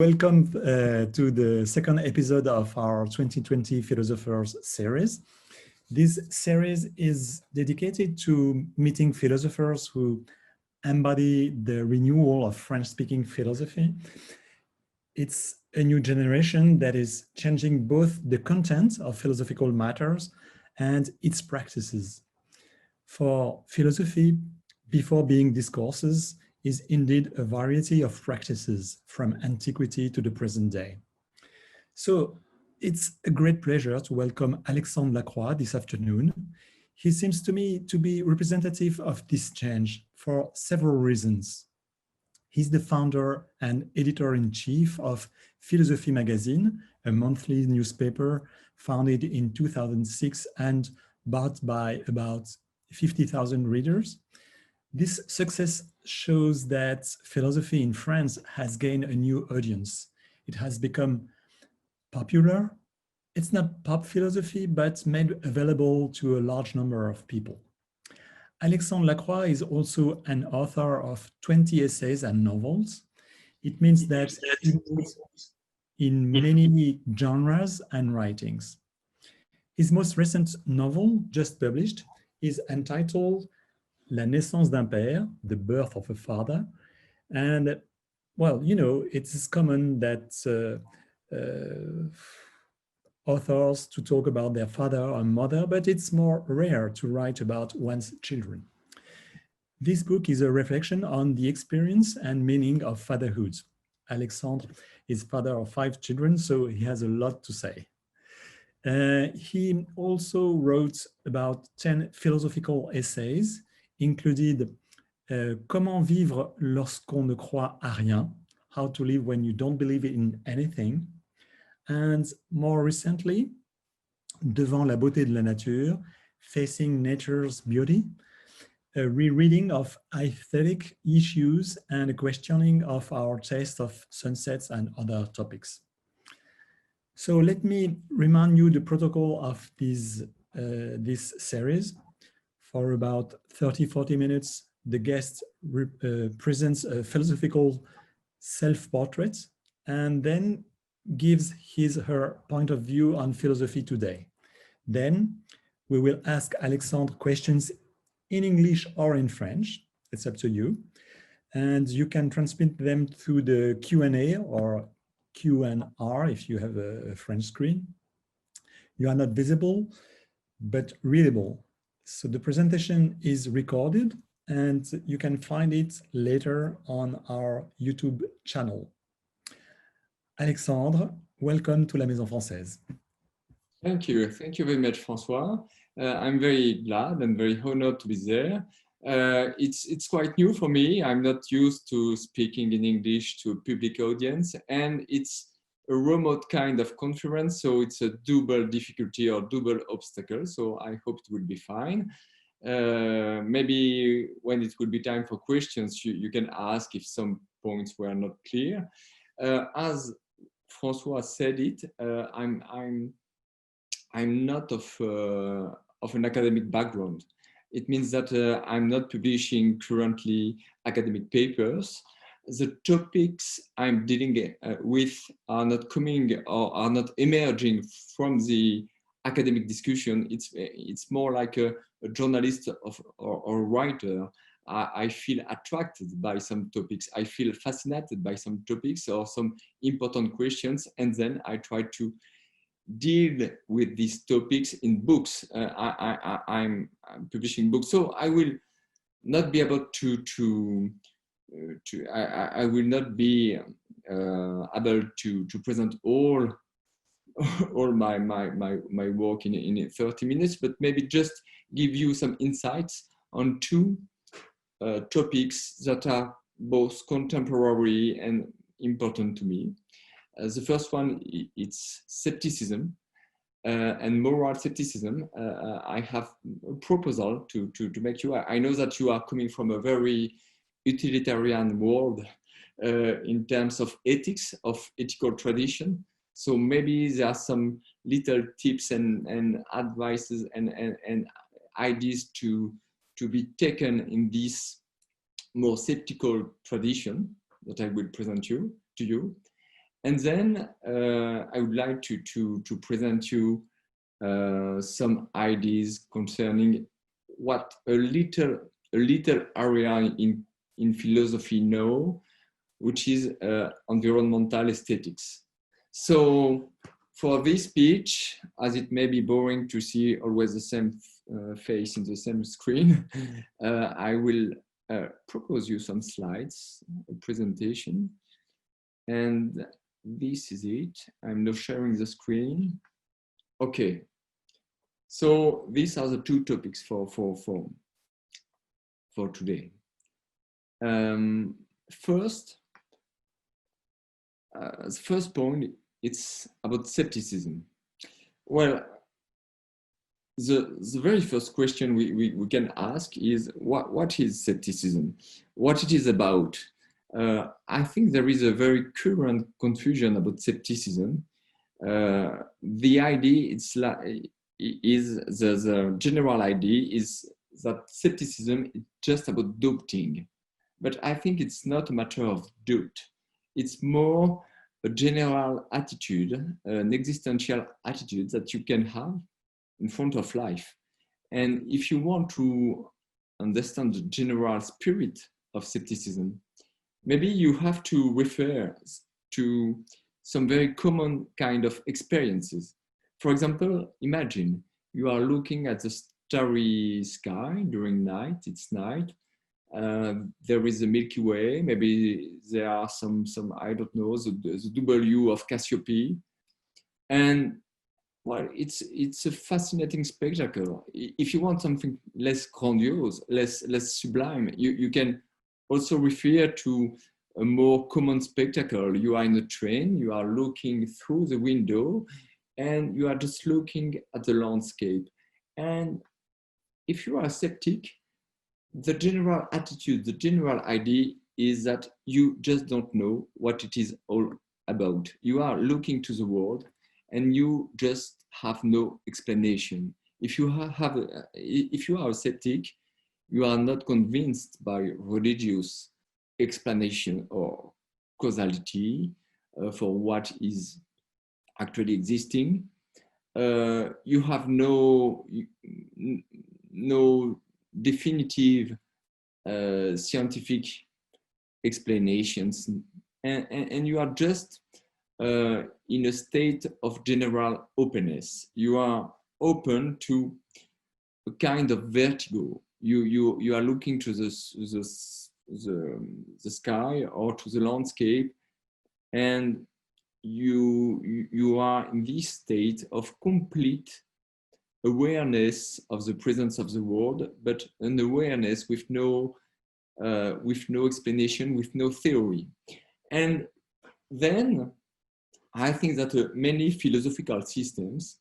Welcome to the second episode of our 2020 Philosophers series. This series is dedicated to meeting philosophers who embody the renewal of French-speaking philosophy. It's a new generation that is changing both the content of philosophical matters and its practices. For philosophy, before being discourses, is indeed a variety of practices from antiquity to the present day. So it's a great pleasure to welcome Alexandre Lacroix this afternoon. He seems to me to be representative of this change for several reasons. He's the founder and editor-in-chief of Philosophie Magazine, a monthly newspaper founded in 2006 and bought by about 50,000 readers. This success shows that philosophy in France has gained a new audience. It has become popular. It's not pop philosophy, but made available to a large number of people. Alexandre Lacroix is also an author of 20 essays and novels. It means that he moves in many genres and writings. His most recent novel, just published, is entitled La naissance d'un père, the birth of a father. And, well, you know, it's common that authors to talk about their father or mother, but it's more rare to write about one's children. This book is a reflection on the experience and meaning of fatherhood. Alexandre is father of 5 children, so he has a lot to say. He also wrote about 10 philosophical essays, included Comment vivre lorsqu'on ne croit à rien, how to live when you don't believe in anything, and more recently, Devant la beauté de la nature, Facing nature's beauty, a rereading of aesthetic issues and a questioning of our taste of sunsets and other topics. So let me remind you the protocol of this series. For about 30-40 minutes, the guest presents a philosophical self-portrait and then gives her point of view on philosophy today. Then we will ask Alexandre questions in English or in French. It's up to you. And you can transmit them through the Q&A or Q&R if you have a French screen. You are not visible, but readable. So the presentation is recorded and you can find it later on our YouTube channel. Alexandre, welcome to La Maison Française. Thank you very much, François. I'm very glad and very honored to be there. It's quite new for me. I'm not used to speaking in English to a public audience, and it's a remote kind of conference, so it's a double difficulty or double obstacle, so I hope it will be fine. Maybe when it will be time for questions, you can ask if some points were not clear. As François said it, I'm not of an academic background. It means that I'm not publishing currently academic papers. The topics I'm dealing with are not coming or are not emerging from the academic discussion. It's more like a journalist or writer. I feel attracted by some topics. I feel fascinated by some topics or some important questions, and then I try to deal with these topics in books. I'm publishing books, so I will not be able I will not be able to present all my work in 30 minutes, but maybe just give you some insights on 2 topics that are both contemporary and important to me. The first one, it's skepticism and moral skepticism. I have a proposal to make you. I know that you are coming from a very utilitarian world in terms of ethics, of ethical tradition. So maybe there are some little tips and advices and ideas to be taken in this more skeptical tradition that I will present to you. And then I would like to present you some ideas concerning what a little area in philosophy now, which is environmental aesthetics. So for this speech, as it may be boring to see always the same face in the same screen, I will propose you some slides, a presentation, and this is it. I'm now sharing the screen. Okay, so these are the two topics for today. First, the first point, it's about skepticism. Well, the very first question we can ask is what is skepticism? What it is about? I think there is a very current confusion about skepticism. The idea is the general idea is that skepticism is just about doubting, but I think it's not a matter of doubt. It's more a general attitude, an existential attitude that you can have in front of life. And if you want to understand the general spirit of skepticism, maybe you have to refer to some very common kind of experiences. For example, imagine you are looking at the starry sky during night, it's night. There is a Milky Way, maybe there are some I don't know, the W of Cassiopeia. And well, it's a fascinating spectacle. If you want something less grandiose, less sublime, you can also refer to a more common spectacle. You are in a train, you are looking through the window, and you are just looking at the landscape. And if you are a skeptic, the general attitude, the general idea is that you just don't know what it is all about. You are looking to the world and you just have no explanation. If you are a skeptic, you are not convinced by religious explanation or causality for what is actually existing. You have no definitive scientific explanations, and you are just in a state of general openness. You are open to a kind of vertigo. You are looking to the sky or to the landscape, and you are in this state of complete awareness of the presence of the world, but an awareness with no explanation, with no theory. And then I think that many philosophical systems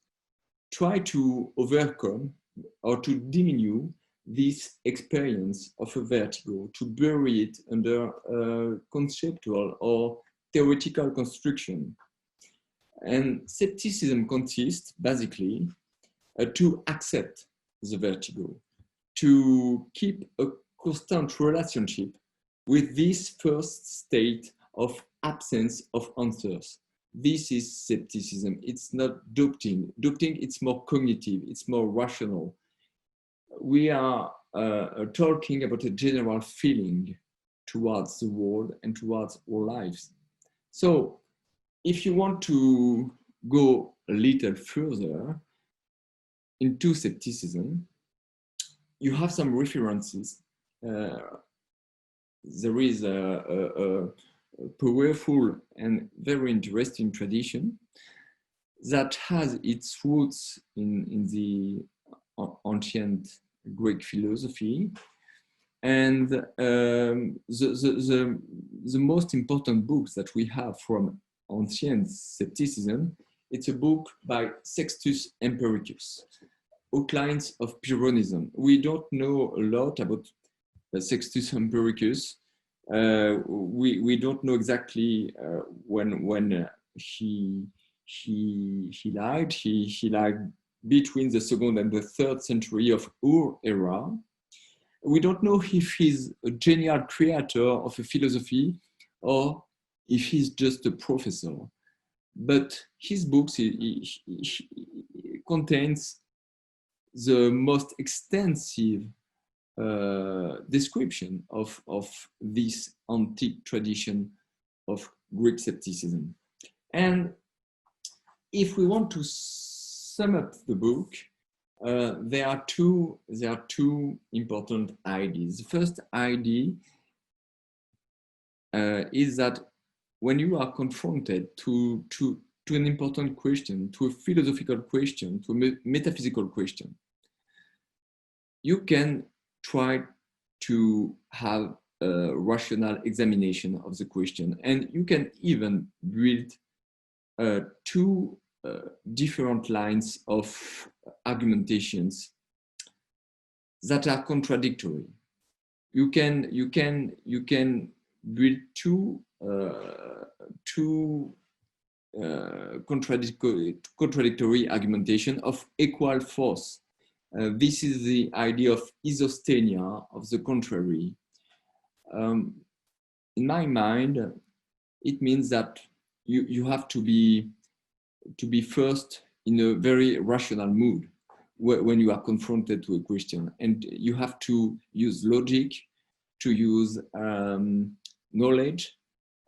try to overcome or to diminish this experience of a vertigo, to bury it under conceptual or theoretical construction. And skepticism consists basically to accept the vertigo, to keep a constant relationship with this first state of absence of answers. This is skepticism. It's not doubting. Doubting, it's more cognitive, it's more rational. We are talking about a general feeling towards the world and towards our lives. So if you want to go a little further into skepticism, you have some references. There is a powerful and very interesting tradition that has its roots in the ancient Greek philosophy. And the most important books that we have from ancient skepticism, it's a book by Sextus Empiricus, Outlines of Pyrrhonism. We don't know a lot about Sextus Empiricus. We don't know exactly when he lived. He lived between the 2nd and the 3rd century of our era. We don't know if he's a genial creator of a philosophy or if he's just a professor. but his books contains the most extensive description of this antique tradition of Greek skepticism. And if we want to sum up the book, there are two important ideas. The first idea is that when you are confronted to an important question, to a philosophical question, to a metaphysical question, you can try to have a rational examination of the question, and you can even build two different lines of argumentations that are contradictory. You can build two contradictory argumentation of equal force. This is the idea of isosthenia, of the contrary. In my mind, it means that you have to be first in a very rational mood when you are confronted to a question, and you have to use logic, to use knowledge,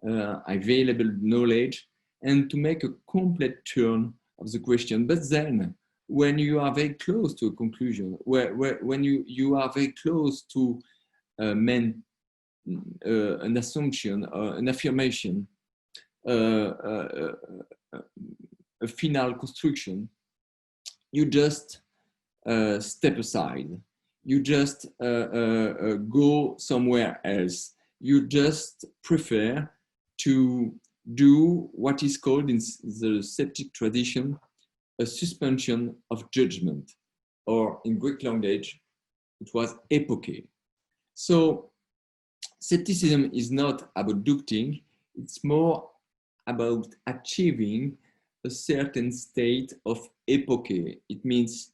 available knowledge, and to make a complete turn of the question. But then, when you are very close to a conclusion, when you are very close to an assumption, an affirmation, a final construction, you just step aside. You just go somewhere else. You just prefer to do what is called in the skeptic tradition a suspension of judgment, or in Greek language, it was epoche. So skepticism is not about doubting, it's more about achieving a certain state of epoche. It means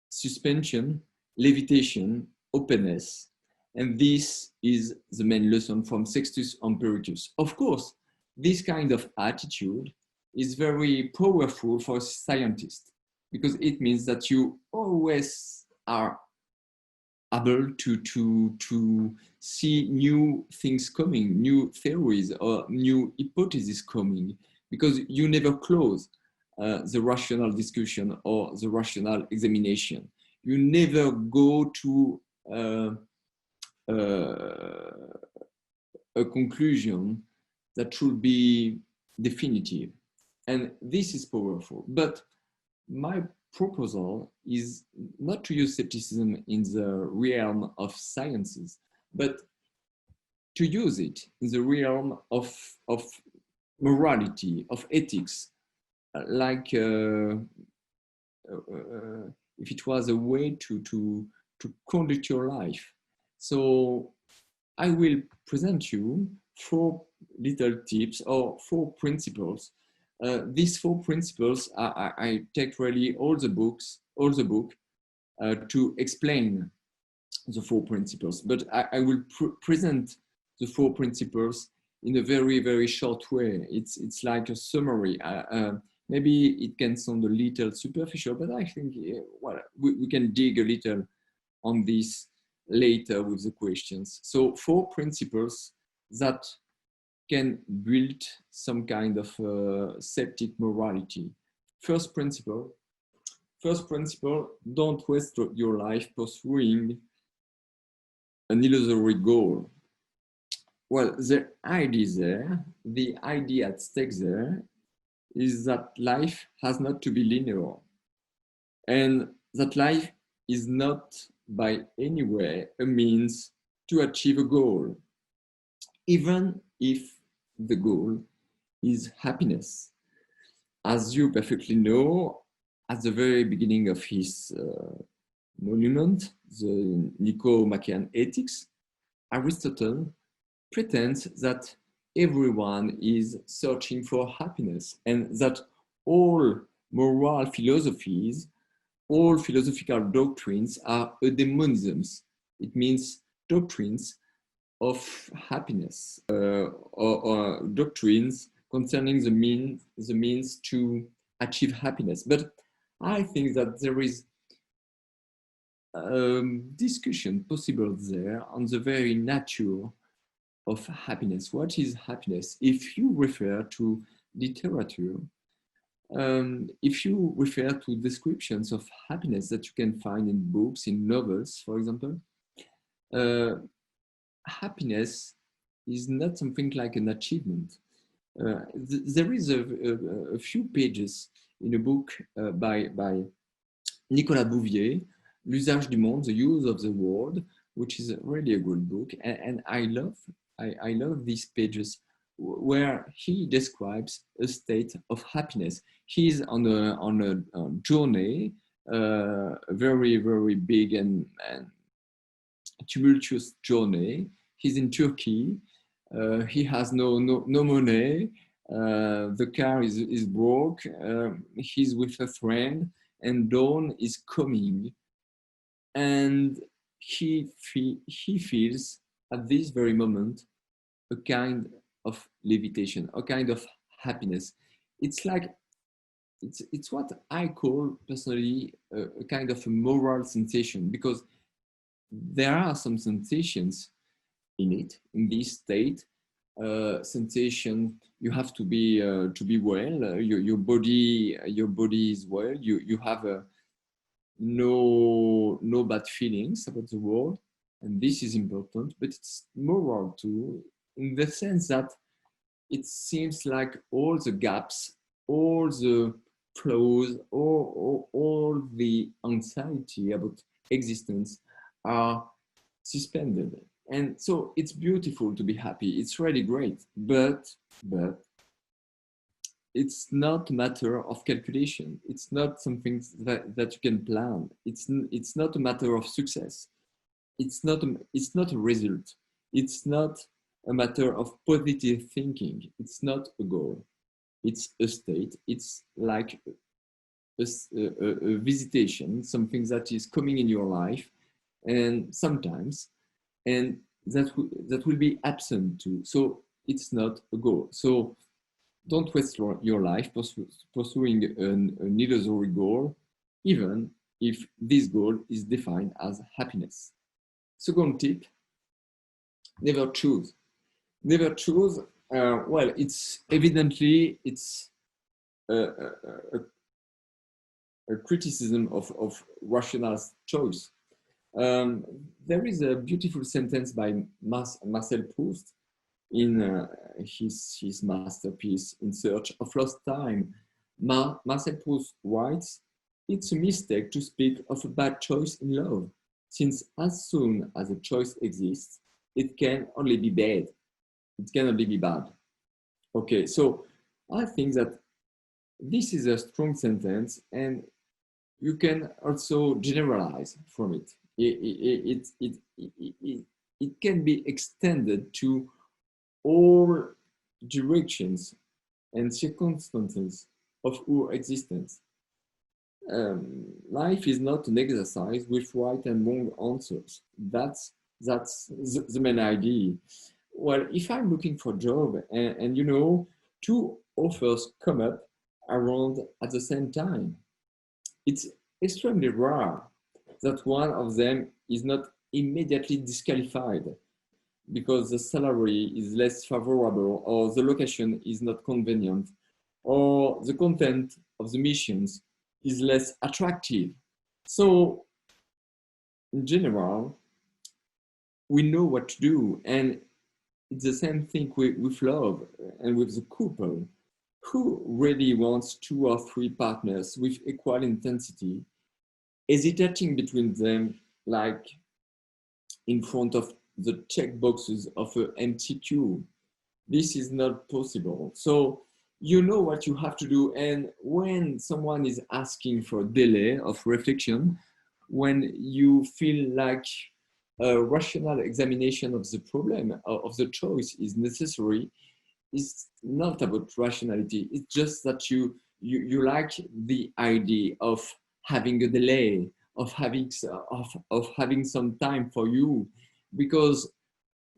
suspension, levitation, openness. And this is the main lesson from Sextus Empiricus. Of course, this kind of attitude is very powerful for a scientist, because it means that you always are able to see new things coming, new theories or new hypotheses coming, because you never close the rational discussion or the rational examination. You never go to a conclusion that should be definitive. And this is powerful. But my proposal is not to use skepticism in the realm of sciences, but to use it in the realm of morality, of ethics, like if it was a way to conduct your life. So I will present you 4 little tips or 4 principles. These 4 principles, I take really all the book to explain the 4 principles, but I will present the 4 principles in a very, very short way. It's like a summary. Maybe it can sound a little superficial, but I think well, we can dig a little on this later with the questions. So 4 principles that can build some kind of skeptic morality. First principle, don't waste your life pursuing an illusory goal. Well, the idea at stake there is that life has not to be linear, and that life is not by any way a means to achieve a goal, even if the goal is happiness. As you perfectly know, at the very beginning of his monument, the Nicomachean Ethics, Aristotle pretends that everyone is searching for happiness, and that all moral philosophies, all philosophical doctrines are eudaimonisms. It means doctrines of happiness, or doctrines concerning the means to achieve happiness. But I think that there is discussion possible there on the very nature of happiness. What is happiness? If you refer to literature, if you refer to descriptions of happiness that you can find in books, in novels, for example, happiness is not something like an achievement. There is a few pages in a book by Nicolas Bouvier, L'usage du monde, the use of the world, which is really a good book, and I love these pages where he describes a state of happiness. He's on a journey, a very, very big and tumultuous journey. He's in Turkey. He has no money. The car is broke. He's with a friend, and dawn is coming, and he feels at this very moment a kind of levitation, a kind of happiness. It's like it's what I call personally a kind of a moral sensation, because there are some sensations in this state. Sensation, you have to be well. Your body is well. You have no bad feelings about the world, and this is important. But it's moral too, in the sense that it seems like all the gaps, all the flaws, all the anxiety about existence are suspended. And so it's beautiful to be happy. It's really great, but it's not a matter of calculation. It's not something that you can plan. It's not a matter of success. It's not a result. It's not a matter of positive thinking. It's not a goal. It's a state. It's like a visitation, something that is coming in your life, and sometimes, and that will be absent too. So it's not a goal. So don't waste your life pursuing an illusory goal, even if this goal is defined as happiness. Second tip: never choose. Never choose. Well, it's evidently a criticism of rational choice. There is a beautiful sentence by Marcel Proust in his masterpiece, In Search of Lost Time. Marcel Proust writes, "It's a mistake to speak of a bad choice in love, since as soon as a choice exists, it can only be bad. It can only be bad." Okay, so I think that this is a strong sentence, and you can also generalize from it. It can be extended to all directions and circumstances of our existence. Life is not an exercise with right and wrong answers. That's the main idea. Well, if I'm looking for a job and you know, two offers come up around at the same time, it's extremely rare that one of them is not immediately disqualified because the salary is less favorable, or the location is not convenient, or the content of the missions is less attractive. So in general, we know what to do, and it's the same thing with love and with the couple. Who really wants 2 or 3 partners with equal intensity, hesitating between them like in front of the check boxes of an empty queue? This is not possible. So you know what you have to do, and when someone is asking for a delay of reflection, when you feel like a rational examination of the problem, of the choice is necessary, it's not about rationality. It's just that you like the idea of having a delay, of having some time for you, because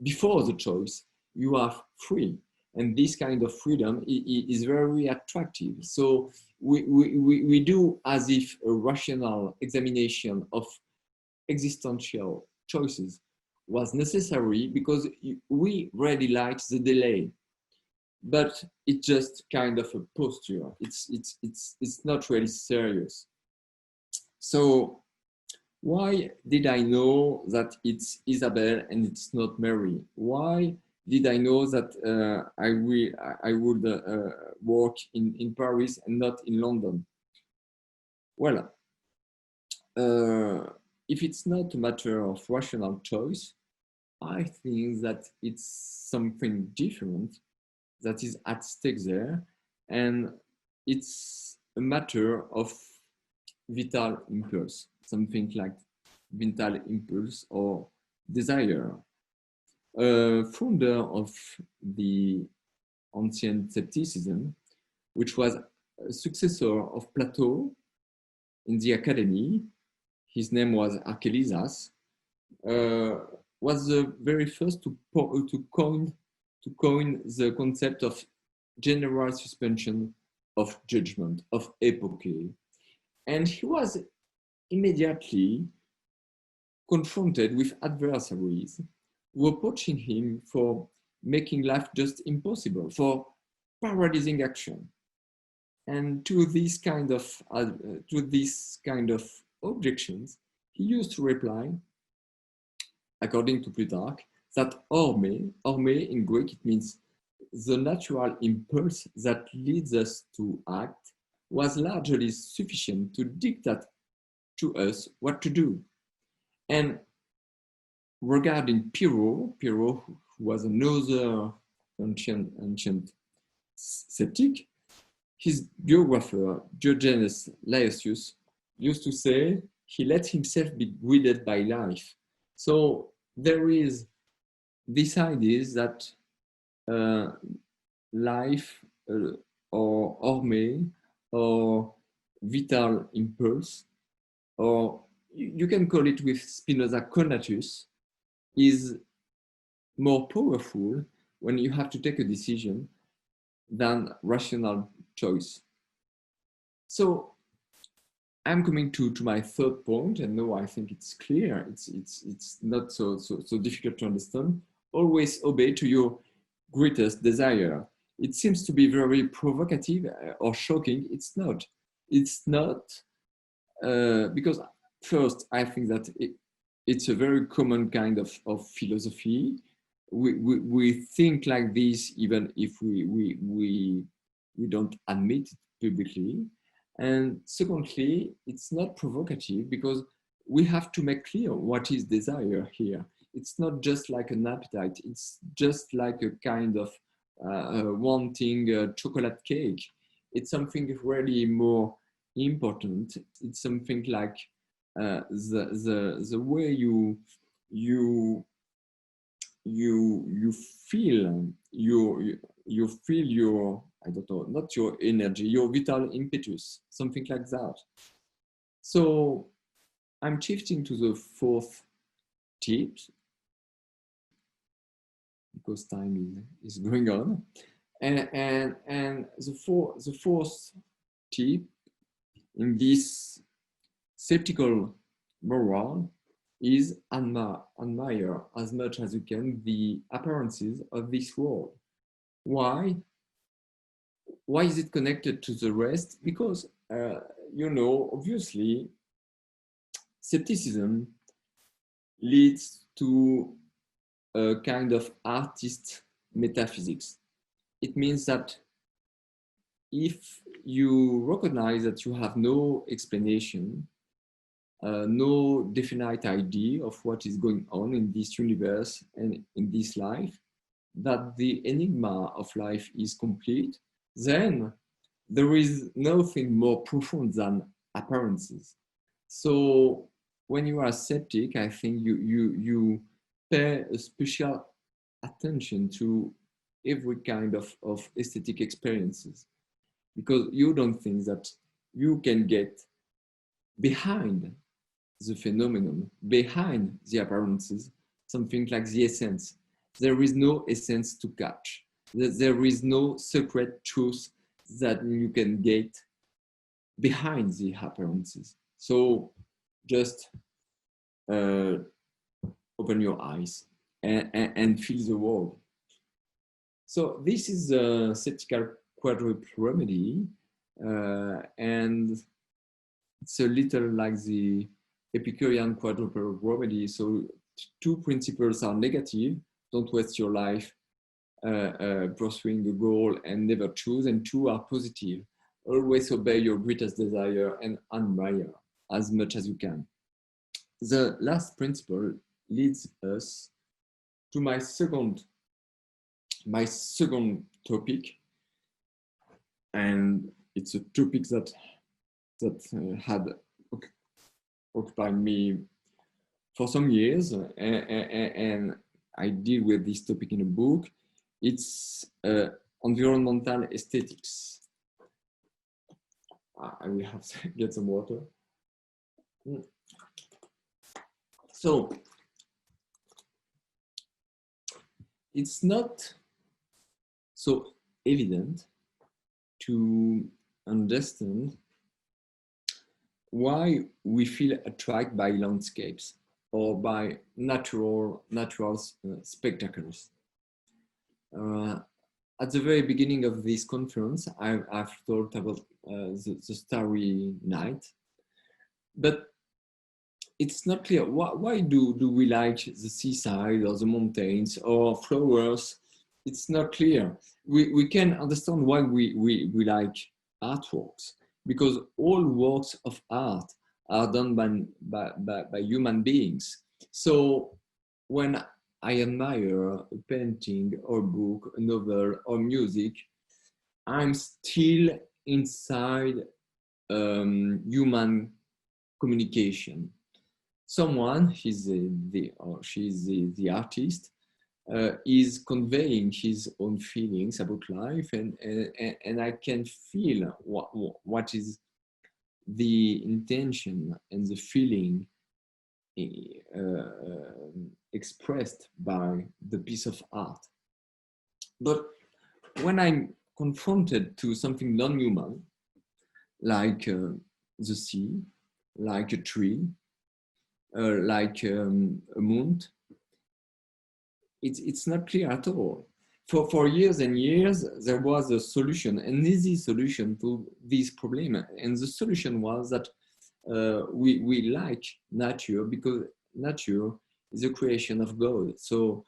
before the choice you are free. And this kind of freedom is very attractive. So we do as if a rational examination of existential choices was necessary because we really like the delay. But it's just kind of a posture. It's not really serious. So why did I know that it's Isabel and it's not Mary? Why did I know that I would work in Paris and not in London? Well, if it's not a matter of rational choice, I think that it's something different that is at stake there, and it's a matter of vital impulse, something like vital impulse or desire. Founder of the ancient skepticism, which was a successor of Plato in the academy, his name was Archelaus, was the very first to coin the concept of general suspension of judgment, of epoche. And he was immediately confronted with adversaries who were approaching him for making life just impossible, for paralyzing action. And to this kind of objections, he used to reply, according to Plutarch, that orme in Greek, it means the natural impulse that leads us to act, was largely sufficient to dictate to us what to do. And regarding Pyrrho, who was another ancient skeptic, his biographer, Diogenes Laertius, used to say he let himself be guided by life. So there is this idea that life or orme or vital impulse, or you can call it with Spinoza conatus, is more powerful when you have to take a decision than rational choice. So I'm coming to my third point, and now I think it's clear. It's not so difficult to understand. Always obey to your greatest desire. It seems to be very provocative or shocking. It's not. It's not because first I think that it's a very common kind of philosophy. We think like this even if we don't admit it publicly. And secondly, it's not provocative because we have to make clear what is desire here. It's not just like an appetite. It's just like a kind of wanting a chocolate cake. It's something really more important. It's something like the way you feel you feel your, I don't know, not your energy, your vital impetus, something like that. So I'm shifting to the fourth tip because time is going on, and the fourth tip in this skeptical moral is admire as much as you can the appearances of this world. Why? Why is it connected to the rest? Because, obviously, skepticism leads to a kind of artist metaphysics. It means that if you recognize that you have no explanation, no definite idea of what is going on in this universe and in this life, that the enigma of life is complete, then there is nothing more profound than appearances. So when you are skeptic, I think you pay a special attention to every kind of aesthetic experiences, because you don't think that you can get behind the phenomenon, behind the appearances, something like the essence. There is no essence to catch. There is no secret truth that you can get behind the appearances. So just open your eyes and feel the world. So this is a skeptical quadruple remedy, and it's a little like the Epicurean quadruple remedy. So two principles are negative: don't waste your life pursuing a goal and never choose, and two are positive: always obey your greatest desire and admire as much as you can. The last principle leads us to my second topic, and it's a topic that had occupied me for some years, and I deal with this topic in a book. It's environmental aesthetics. I will have to get some water. So it's not so evident to understand why we feel attracted by landscapes or by natural spectacles. At the very beginning of this conference, I've thought about the Starry Night, but it's not clear why do we like the seaside or the mountains or flowers. It's not clear. We can understand why we like artworks, because all works of art are done by human beings. So when I admire a painting or a book, a novel or music, I'm still inside human communication. Someone, she's the artist, is conveying his own feelings about life, and I can feel what is the intention and the feeling expressed by the piece of art. But when I'm confronted to something non-human, like the sea, like a tree, like a moon, it's not clear at all. For years and years, there was a solution, an easy solution to this problem. And the solution was that we like nature because nature is a creation of God. So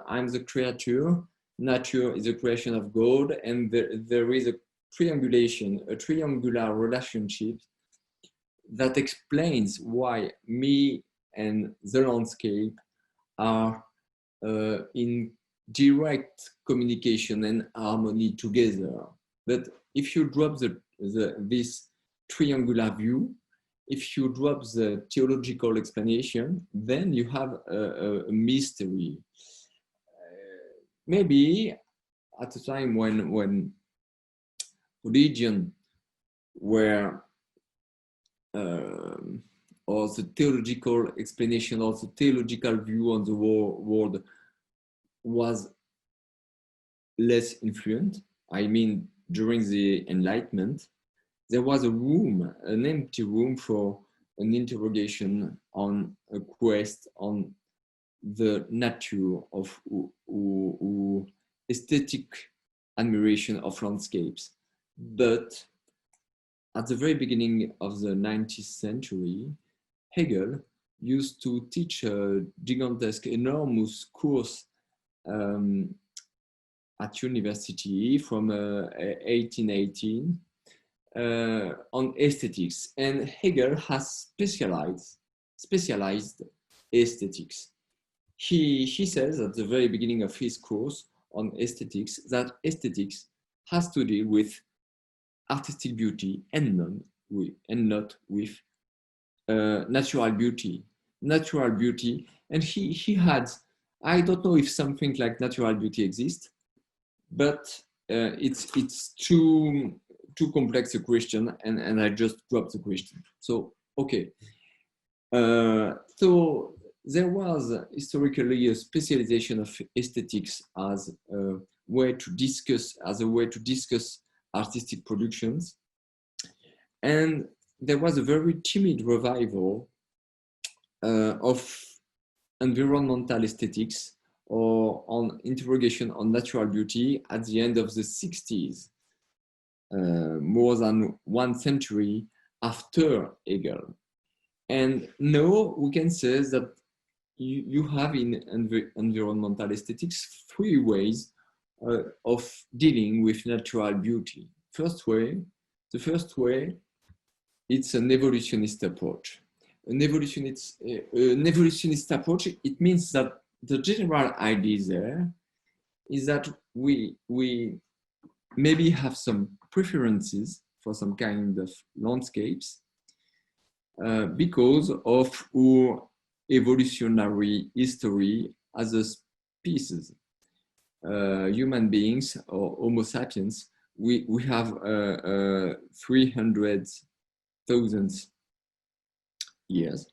I'm the creature, nature is a creation of God, and there is a triangular relationship that explains why me and the landscape are in direct communication and harmony together. But if you drop this triangular view, if you drop the theological explanation, then you have a mystery. Maybe at a time when religion were or the theological explanation or the theological view on the world was less influent. I mean, during the Enlightenment, there was a room, an empty room for an interrogation on a quest on the nature of aesthetic admiration of landscapes. But at the very beginning of the 19th century, Hegel used to teach a gigantesque, enormous course at university from 1818 on aesthetics. And Hegel has specialized aesthetics. He says at the very beginning of his course on aesthetics that aesthetics has to deal with artistic beauty and not with natural beauty. Natural beauty, and he had, I don't know if something like natural beauty exists, but it's too complex a question, and I just dropped the question. So okay, so there was historically a specialization of aesthetics as way to discuss artistic productions. And there was a very timid revival of environmental aesthetics or on interrogation on natural beauty at the end of the 60s, more than 1 century after Hegel. And now we can say that you have in environmental aesthetics 3 ways of dealing with natural beauty. The first way, it's an evolutionist approach. An evolutionist approach, it means that the general idea there is that we maybe have some preferences for some kind of landscapes because of our evolutionary history as a species. Human beings or Homo sapiens, we have 300,000 years.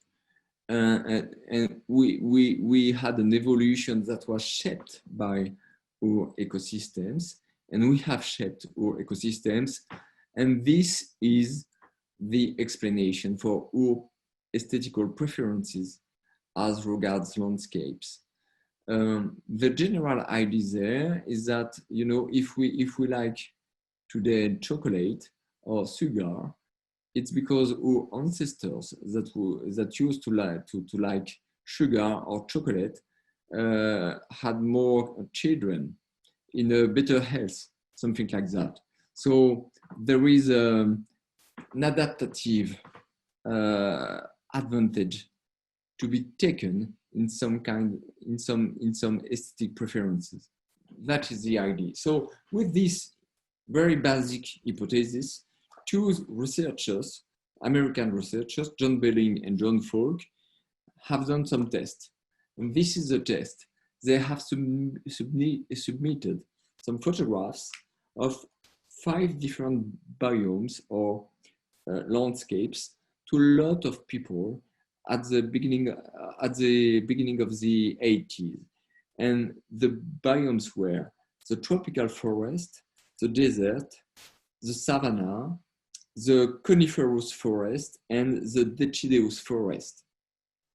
And we had an evolution that was shaped by our ecosystems, and we have shaped our ecosystems. And this is the explanation for our aesthetical preferences as regards landscapes. The general idea there is that, you know, if we like today chocolate or sugar, it's because our ancestors that used to like sugar or chocolate had more children in a better health, something like that. So there is an adaptative advantage to be taken in some aesthetic preferences. That is the idea. So with this very basic hypothesis, 2 researchers, American researchers, John Belling and John Falk, have done some tests. And this is the test. They have submitted some photographs of 5 different biomes or landscapes to a lot of people at the beginning of the 80s. And the biomes were the tropical forest, the desert, the savanna, the coniferous forest, and the deciduous forest.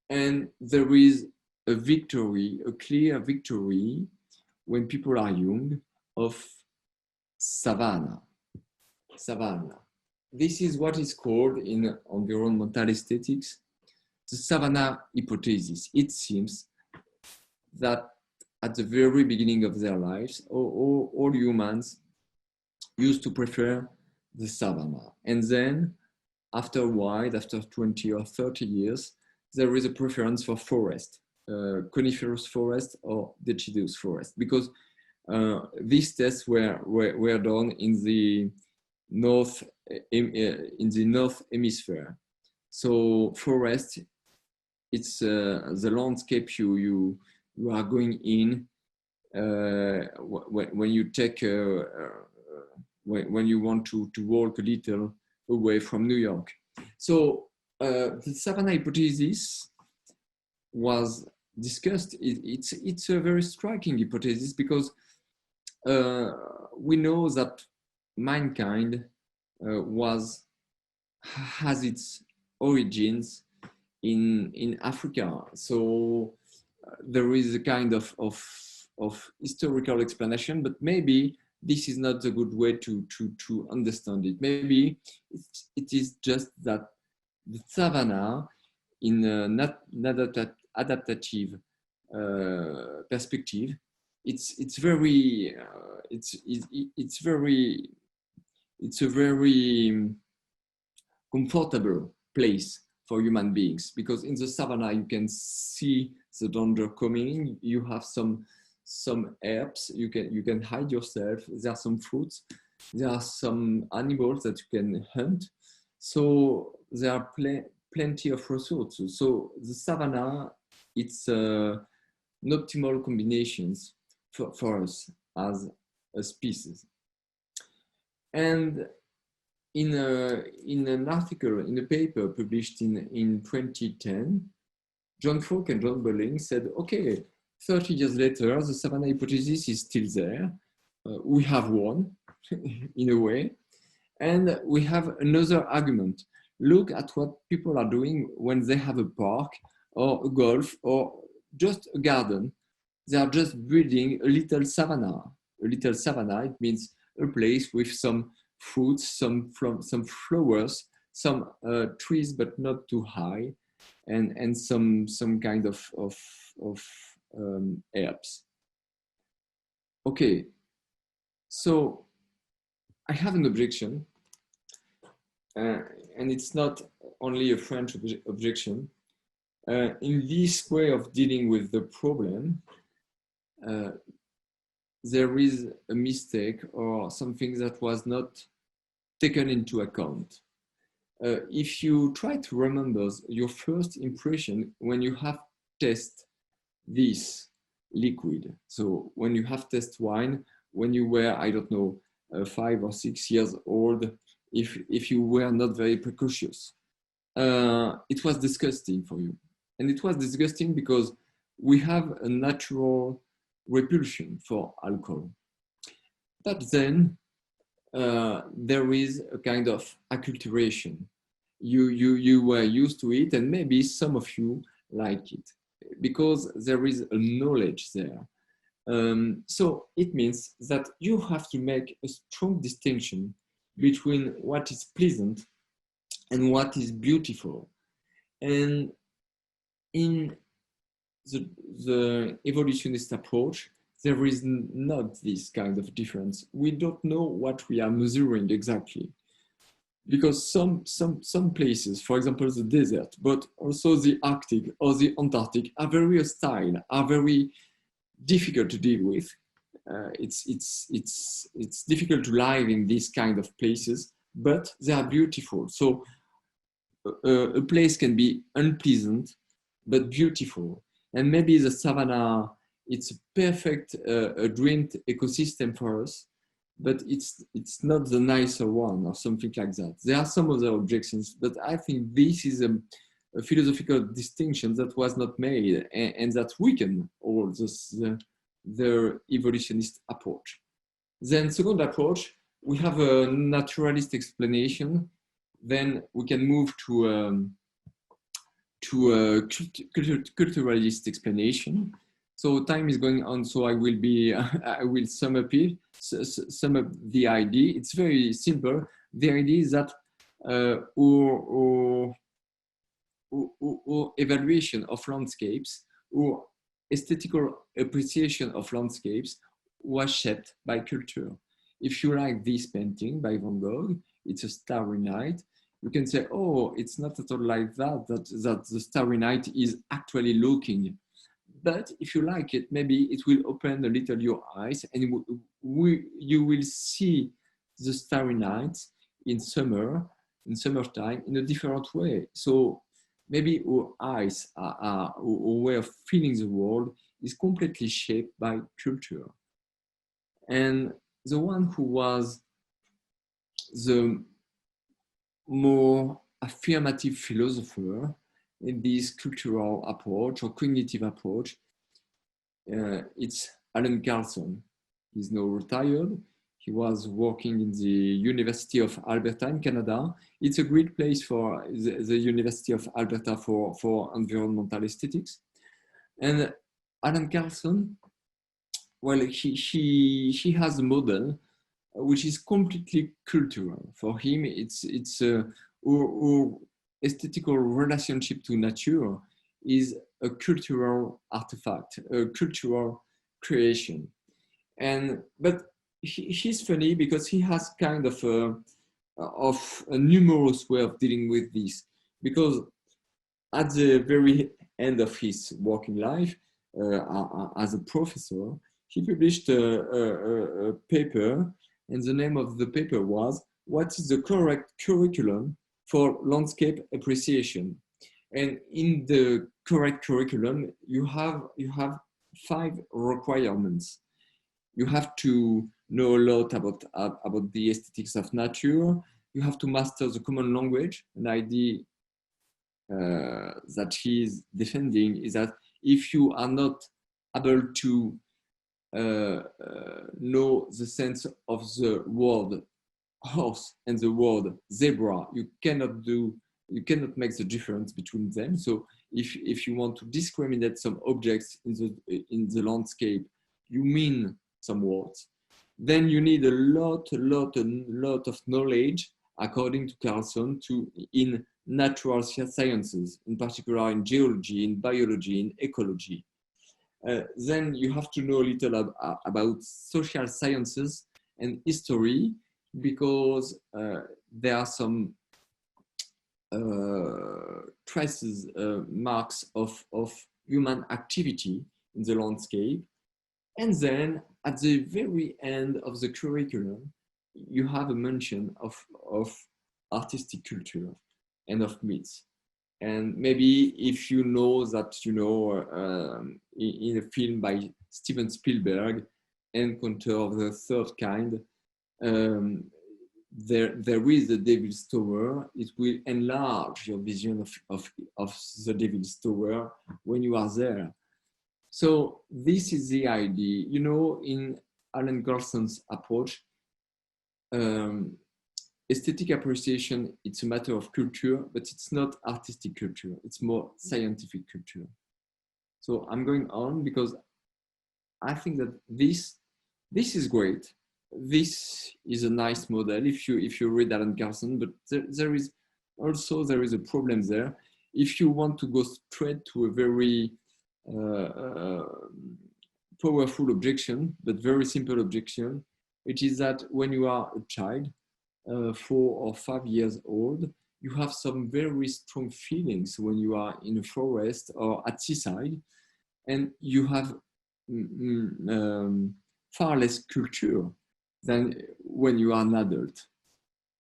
And there is a victory, a clear victory, when people are young, of savanna. Savanna. This is what is called in environmental aesthetics the savanna hypothesis. It seems that at the very beginning of their lives, all humans used to prefer the savanna. And then after a while, after 20 or 30 years, there is a preference for forest, coniferous forest or deciduous forest, because these tests were done in the north hemisphere. So forest, it's the landscape you are going in when you take when you want to walk a little away from New York. So the savanna hypothesis was discussed. It's a very striking hypothesis because we know that mankind has its origins in Africa. So there is a kind of historical explanation, but maybe this is not a good way to understand it. Maybe it is just that the savanna, in an adaptative perspective, it's a very comfortable place for human beings, because in the savanna you can see the danger coming. You have some herbs, you can hide yourself. There are some fruits, there are some animals that you can hunt. So there are plenty of resources. So the savanna, it's an optimal combinations for us as a species. And in an article, in a paper published in 2010, John Falk and John Belling said, okay, 30 years later, the savanna hypothesis is still there. we have won in a way. And we have another argument. Look at what people are doing when they have a park or a golf or just a garden. They are just building a little savanna. A little savanna, it means a place with some fruits, some flowers, some trees, but not too high, and some kind of herbs. Okay, so I have an objection, and it's not only a French objection. In this way of dealing with the problem, there is a mistake or something that was not taken into account. If you try to remember your first impression when you have tested this liquid, so when you have tested wine, when you were, I don't know, 5 or 6 years old, if you were not very precocious, it was disgusting for you. And it was disgusting because we have a natural repulsion for alcohol. But then there is a kind of acculturation. You were used to it, and maybe some of you like it because there is a knowledge there. So it means that you have to make a strong distinction between what is pleasant and what is beautiful. And in the evolutionist approach, there is not this kind of difference. We don't know what we are measuring exactly. Because some places, for example, the desert, but also the Arctic or the Antarctic, are very hostile, are very difficult to deal with. It's difficult to live in these kind of places, but they are beautiful. So a place can be unpleasant, but beautiful. And maybe the savanna, it's a perfect dreamed ecosystem for us, but it's not the nicer one or something like that. There are some other objections, but I think this is a philosophical distinction that was not made and that weakened all the evolutionist approach. Then second approach, we have a naturalist explanation. Then we can move to a culturalist explanation. So time is going on, so I will sum up the idea. It's very simple. The idea is that our evaluation of landscapes, or aesthetical appreciation of landscapes, was shaped by culture. If you like this painting by Van Gogh, it's a starry night, you can say, oh, it's not at all like that the starry night is actually looking. But if you like it, maybe it will open a little your eyes, and you will see the starry nights in summertime in a different way. So maybe our eyes, our way of feeling the world is completely shaped by culture. And the one who was the more affirmative philosopher in this cultural approach or cognitive approach, it's Alan Carlson. He's now retired. He was working in the University of Alberta in Canada. It's a great place for the University of Alberta for environmental aesthetics. And Alan Carlson, well, he has a model which is completely cultural. For him, it's our aesthetical relationship to nature is a cultural artifact, a cultural creation. But he's funny because he has kind of a numerous way of dealing with this. Because at the very end of his working life as a professor, he published a paper, and the name of the paper was "What is the correct curriculum for landscape appreciation?" And in the correct curriculum, you have 5 requirements. You have to know a lot about the aesthetics of nature. You have to master the common language. An idea that he is defending is that if you are not able to know the sense of the word horse and the word zebra. You cannot make the difference between them. So if you want to discriminate some objects in the landscape, you mean some words. Then you need a lot of knowledge, according to Carlson, in natural sciences, in particular in geology, in biology, in ecology. Then you have to know a little about social sciences and history, because there are some traces, marks of human activity in the landscape. And then at the very end of the curriculum, you have a mention of artistic culture and of myths. And maybe if you know that, in a film by Steven Spielberg, Encounter of the Third Kind, there is the Devil's Tower. It will enlarge your vision of the Devil's Tower when you are there. So this is the idea, in Alan Carlson's approach. Aesthetic appreciation, it's a matter of culture, but it's not artistic culture. It's more scientific culture. So I'm going on because I think that this is great. This is a nice model if you read Alan Carlson, but there is a problem there. If you want to go straight to a very powerful objection, but very simple objection, it is that when you are a child, 4 or 5 years old, you have some very strong feelings when you are in a forest or at seaside, and you have far less culture than when you are an adult.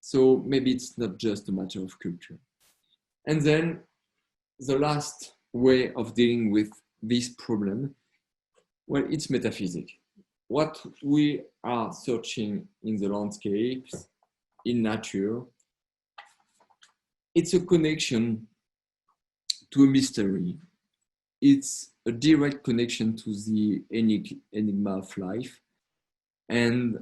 So maybe it's not just a matter of culture. And then the last way of dealing with this problem, well, it's metaphysics. What we are searching in the landscapes, in nature, it's a connection to a mystery. It's a direct connection to the enigma of life and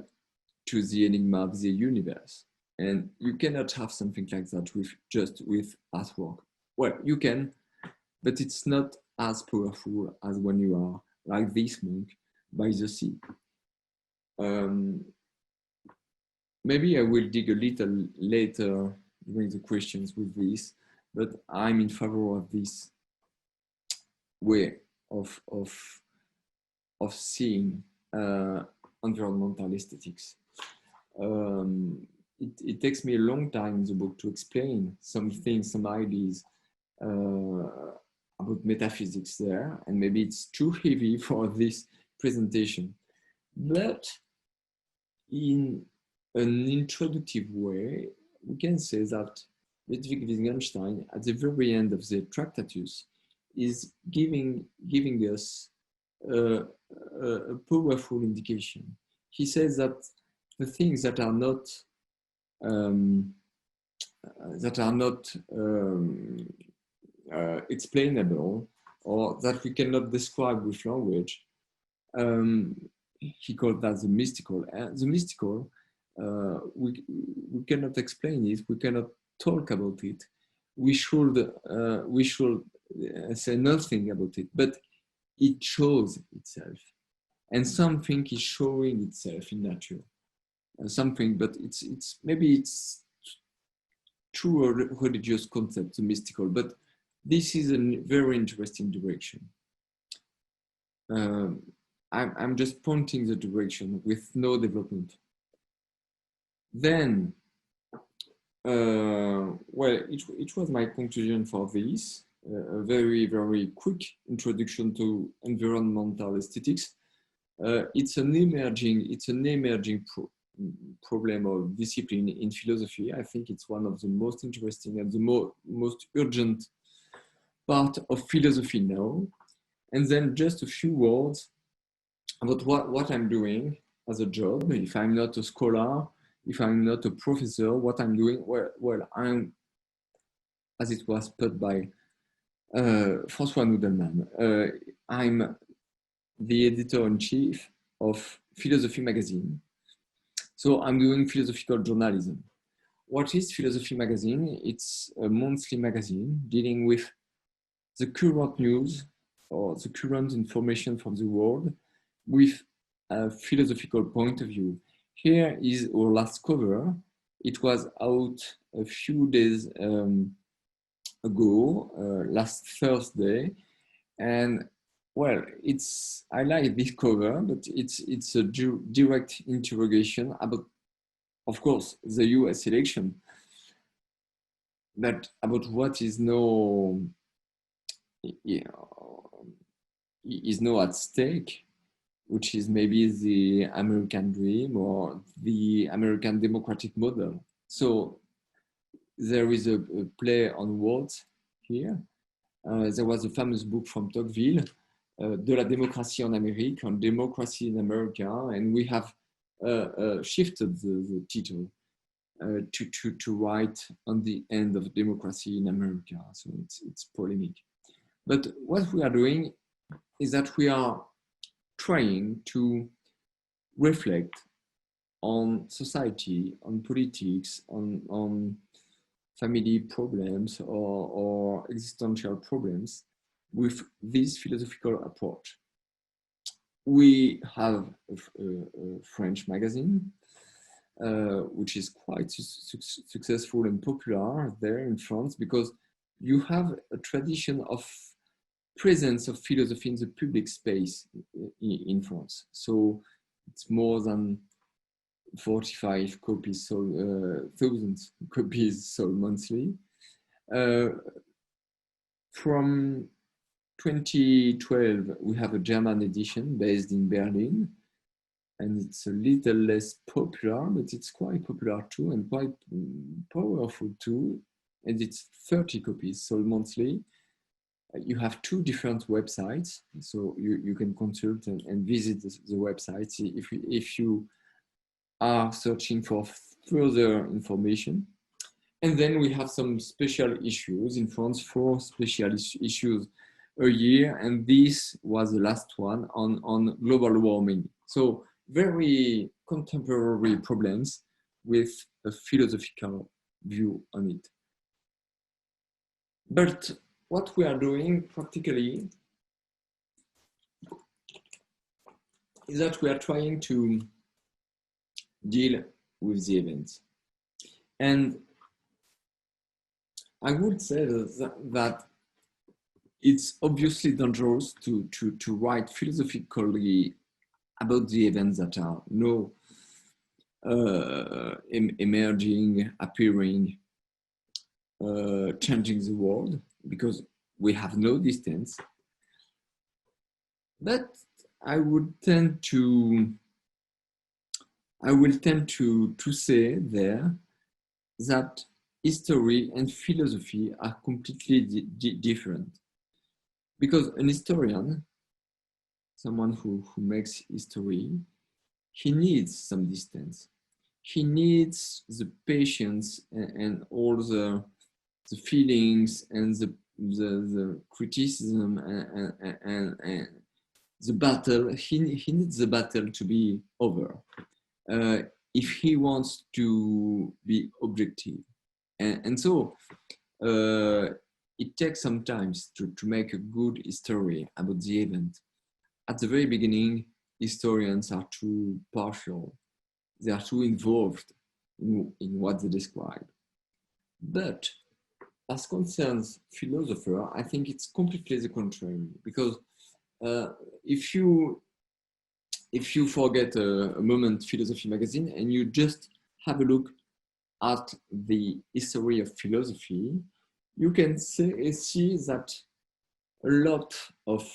to the enigma of the universe. And you cannot have something like that just with artwork. Well, you can, but it's not as powerful as when you are like this monk by the sea. Maybe I will dig a little later during the questions with this, but I'm in favor of this way of seeing environmental aesthetics. It takes me a long time in the book to explain some things, some ideas about metaphysics there, and maybe it's too heavy for this presentation. But in an introductive way, we can say that Ludwig Wittgenstein, at the very end of the Tractatus, is giving us a powerful indication. He says that the things that are not explainable, or that we cannot describe with language, he called that the mystical. The mystical, we cannot explain it. We cannot talk about it. We should say nothing about it. But it shows itself, and something is showing itself in nature. Something, but it's maybe it's true a religious concept, the mystical. But this is a very interesting direction. I'm just pointing the direction with no development. Then, well, it was my conclusion for this. A very, very quick introduction to environmental aesthetics. It's an emerging problem or discipline in philosophy. I think it's one of the most interesting and the most urgent part of philosophy now. And then just a few words about what I'm doing as a job. If I'm not a scholar, if I'm not a professor, what I'm doing, well, I'm, as it was put by François Nudelman, I'm the editor-in-chief of Philosophie Magazine. So I'm doing philosophical journalism. What is Philosophie Magazine? It's a monthly magazine dealing with the current news or the current information from the world with a philosophical point of view. Here is our last cover. It was out a few days ago, last Thursday, and well, I like this cover, but it's a direct interrogation about, of course, the US election, but about what is now at stake, which is maybe the American dream or the American democratic model. So there is a play on words here. There was a famous book from Tocqueville, De la démocratie en Amérique, on democracy in America, and we have shifted the title to write on the end of democracy in America. So it's polemic. But what we are doing is that we are trying to reflect on society, on politics, on family problems or existential problems with this philosophical approach. We have a French magazine, which is quite successful and popular there in France, because you have a tradition of presence of philosophy in the public space in France. So it's more than 45 copies sold, thousands copies sold monthly. From 2012, we have a German edition based in Berlin, and it's a little less popular, but it's quite popular too, and quite powerful too. And it's 30 copies sold monthly. You have two different websites, so you can consult and visit the website if you are searching for further information. And then we have some special issues in France, 4 special issues a year, and this was the last one on global warming. So very contemporary problems with a philosophical view on it. But what we are doing practically is that we are trying to deal with the events. And I would say that it's obviously dangerous to write philosophically about the events that are now emerging, appearing, changing the world, because we have no distance. But I will tend to say there that history and philosophy are completely different. Because an historian, someone who makes history, he needs some distance. He needs the patience and all the feelings and the criticism and the battle. He needs the battle to be over if he wants to be objective. And so it takes some time to make a good history about the event. At the very beginning, historians are too partial. They are too involved in what they describe. But as concerns philosopher, I think it's completely the contrary, because if you forget a moment Philosophie Magazine and you just have a look at the history of philosophy, you can see that a lot of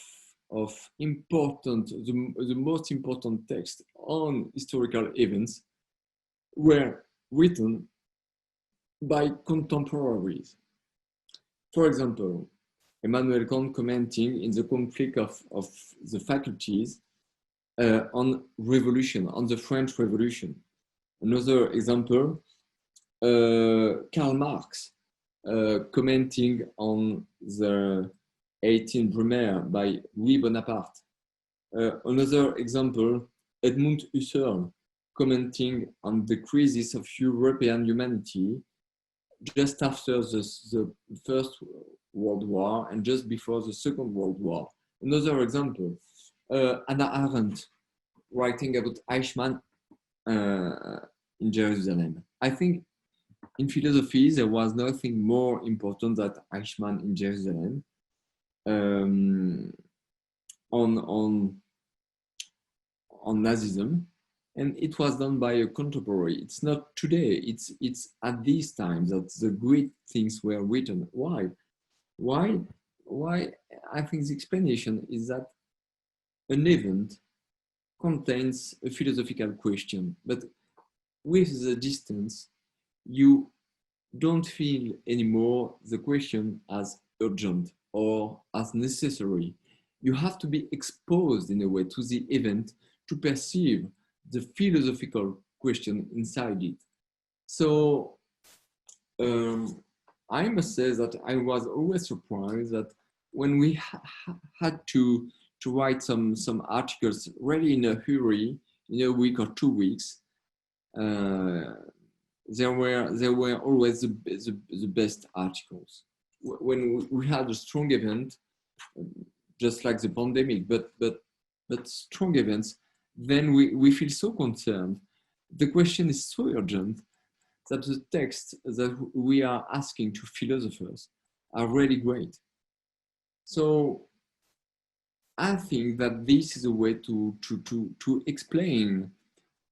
important, the most important texts on historical events were written by contemporaries. For example, Immanuel Kant commenting in the conflict of the faculties on revolution, on the French Revolution. Another example, Karl Marx commenting on the 18 Brumaire by Louis Bonaparte. Another example, Edmund Husserl commenting on the crisis of European humanity just after the First World War and just before the Second World War. Another example, Hannah Arendt writing about Eichmann in Jerusalem. I think in philosophy, there was nothing more important than Eichmann in Jerusalem on Nazism, and it was done by a contemporary. It's not today. It's at this time that the great things were written. Why? I think the explanation is that an event contains a philosophical question, but with the distance, you don't feel anymore the question as urgent or as necessary. You have to be exposed in a way to the event to perceive the philosophical question inside it. So I must say that I was always surprised that when we had to write some articles really in a hurry, in a week or 2 weeks, there were always the best articles. When we had a strong event, just like the pandemic, but strong events, then we feel so concerned. The question is so urgent that the texts that we are asking to philosophers are really great. So I think that this is a way to explain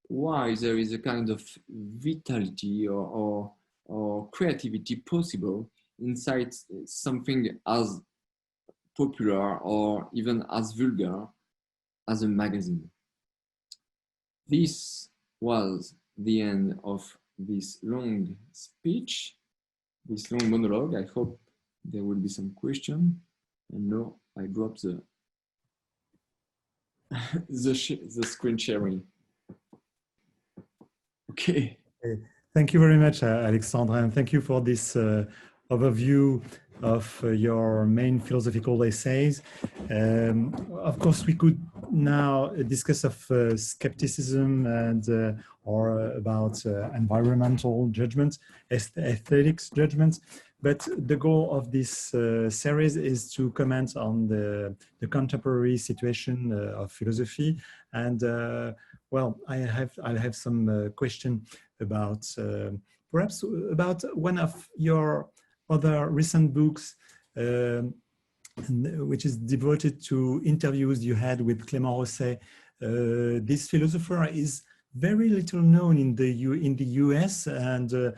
why there is a kind of vitality or creativity possible inside something as popular or even as vulgar as a magazine. This was the end of this long speech, this long monologue. I hope there will be some question. And now I drop the screen sharing. Okay. Thank you very much, Alexandre, and thank you for this overview of your main philosophical essays. Of course, we could now discuss of skepticism and or about environmental judgment, aesthetics judgment. But the goal of this series is to comment on the contemporary situation of philosophy. And well, I'll have some question about perhaps about one of your other recent books, which is devoted to interviews you had with Clément Rosset. This philosopher is very little known in the US, and do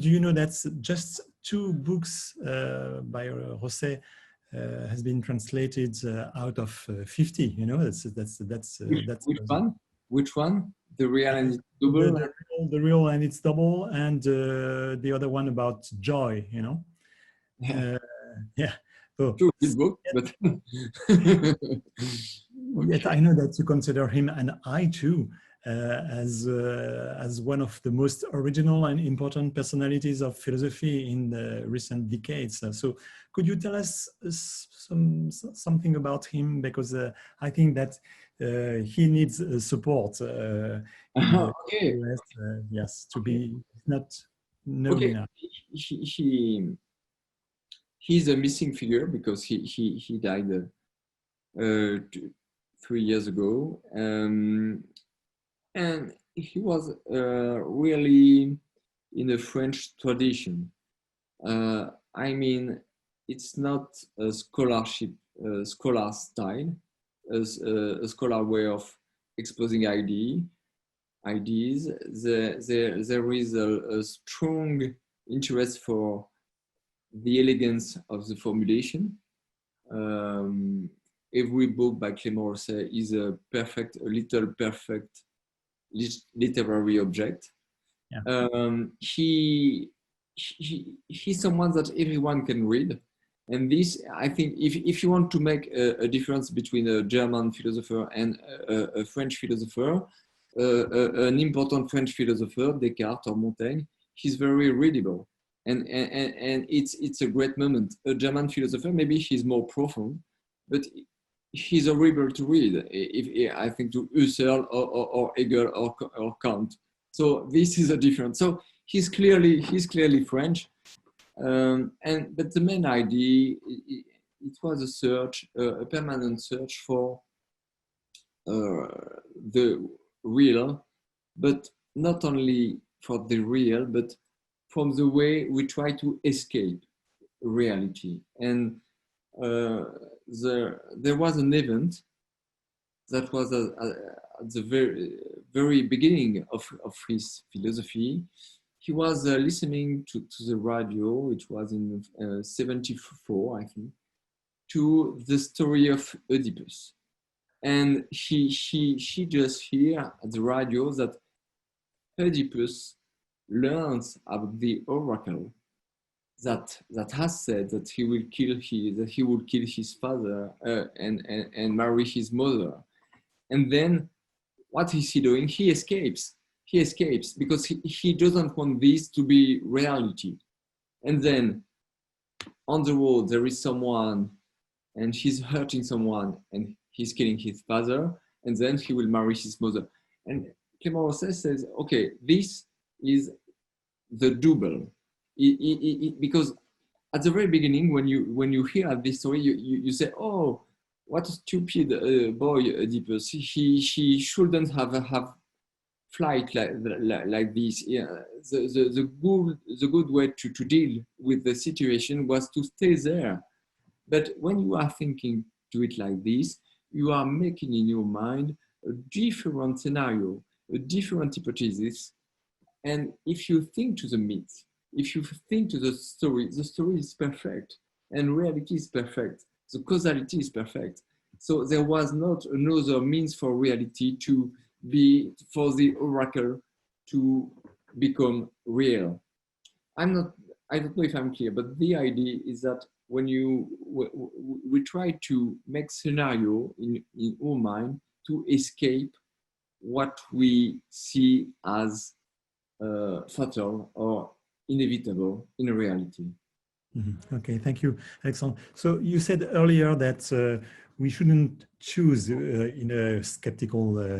you know that's just 2 books by Rosset has been translated out of 50. You know, that's which one? The real and its double. The real and its double, and the other one about joy. You know. Yeah. Yeah. So, good book, but yet I know that you consider him, and I too, as one of the most original and important personalities of philosophy in the recent decades. So could you tell us something about him? Because I think that he needs support in the US, yes, to be not known enough. He's a missing figure because he died 3 years ago. And he was really in a French tradition. I mean, it's not a scholar style, as a scholar way of exposing ideas. There is a strong interest for the elegance of the formulation. Every book by Clément Rosset is a little perfect literary object. Yeah. He's someone that everyone can read, and this, I think, if you want to make a difference between a German philosopher and a French philosopher, an important French philosopher, Descartes or Montaigne, he's very readable, and it's a great moment. A German philosopher, maybe he's more profound, but he's horrible to read. If I think to Husserl or Hegel or Kant. So this is a difference. So he's clearly French, but the main idea it was a search, a permanent search for the real, but not only for the real, but from the way we try to escape reality. And there was an event that was at the very beginning of his philosophy. He was listening to the radio, which was in 74, I think, to the story of Oedipus. And she just hear at the radio that Oedipus learns about the oracle that has said that he will kill his father and marry his mother. And then what is he doing? He escapes. He escapes because he doesn't want this to be reality. And then on the road there is someone and he's hurting someone and he's killing his father, and then he will marry his mother. And Clément Rosset says, okay, this is the double. Because at the very beginning, when you hear this story, you say, oh, what a stupid boy, Oedipus. He shouldn't have flight like this. Yeah, the good way to deal with the situation was to stay there. But when you are thinking to it like this, you are making in your mind a different scenario, a different hypothesis. And if you think to the myth, if you think to the story is perfect and reality is perfect. The causality is perfect. So there was not another means for reality to be, for the oracle to become real. I don't know if I'm clear, but the idea is that when we try to make scenario in our mind to escape what we see as fatal or inevitable in reality. Mm-hmm. Okay, thank you, Alexandre. So you said earlier that we shouldn't choose in a skeptical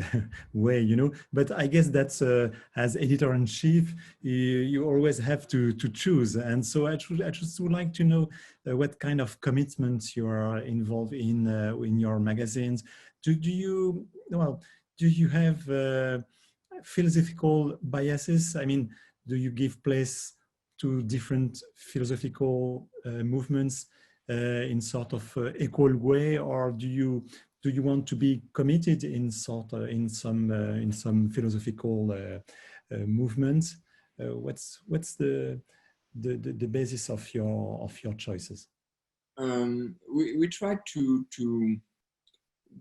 way, but I guess that's as editor-in-chief, you always have to choose. And so I just would like to know what kind of commitments you are involved in your magazines. Do you have philosophical biases? I mean, do you give place to different philosophical movements in sort of equal way, or do you want to be committed in some philosophical movements? What's the basis of your choices? We try to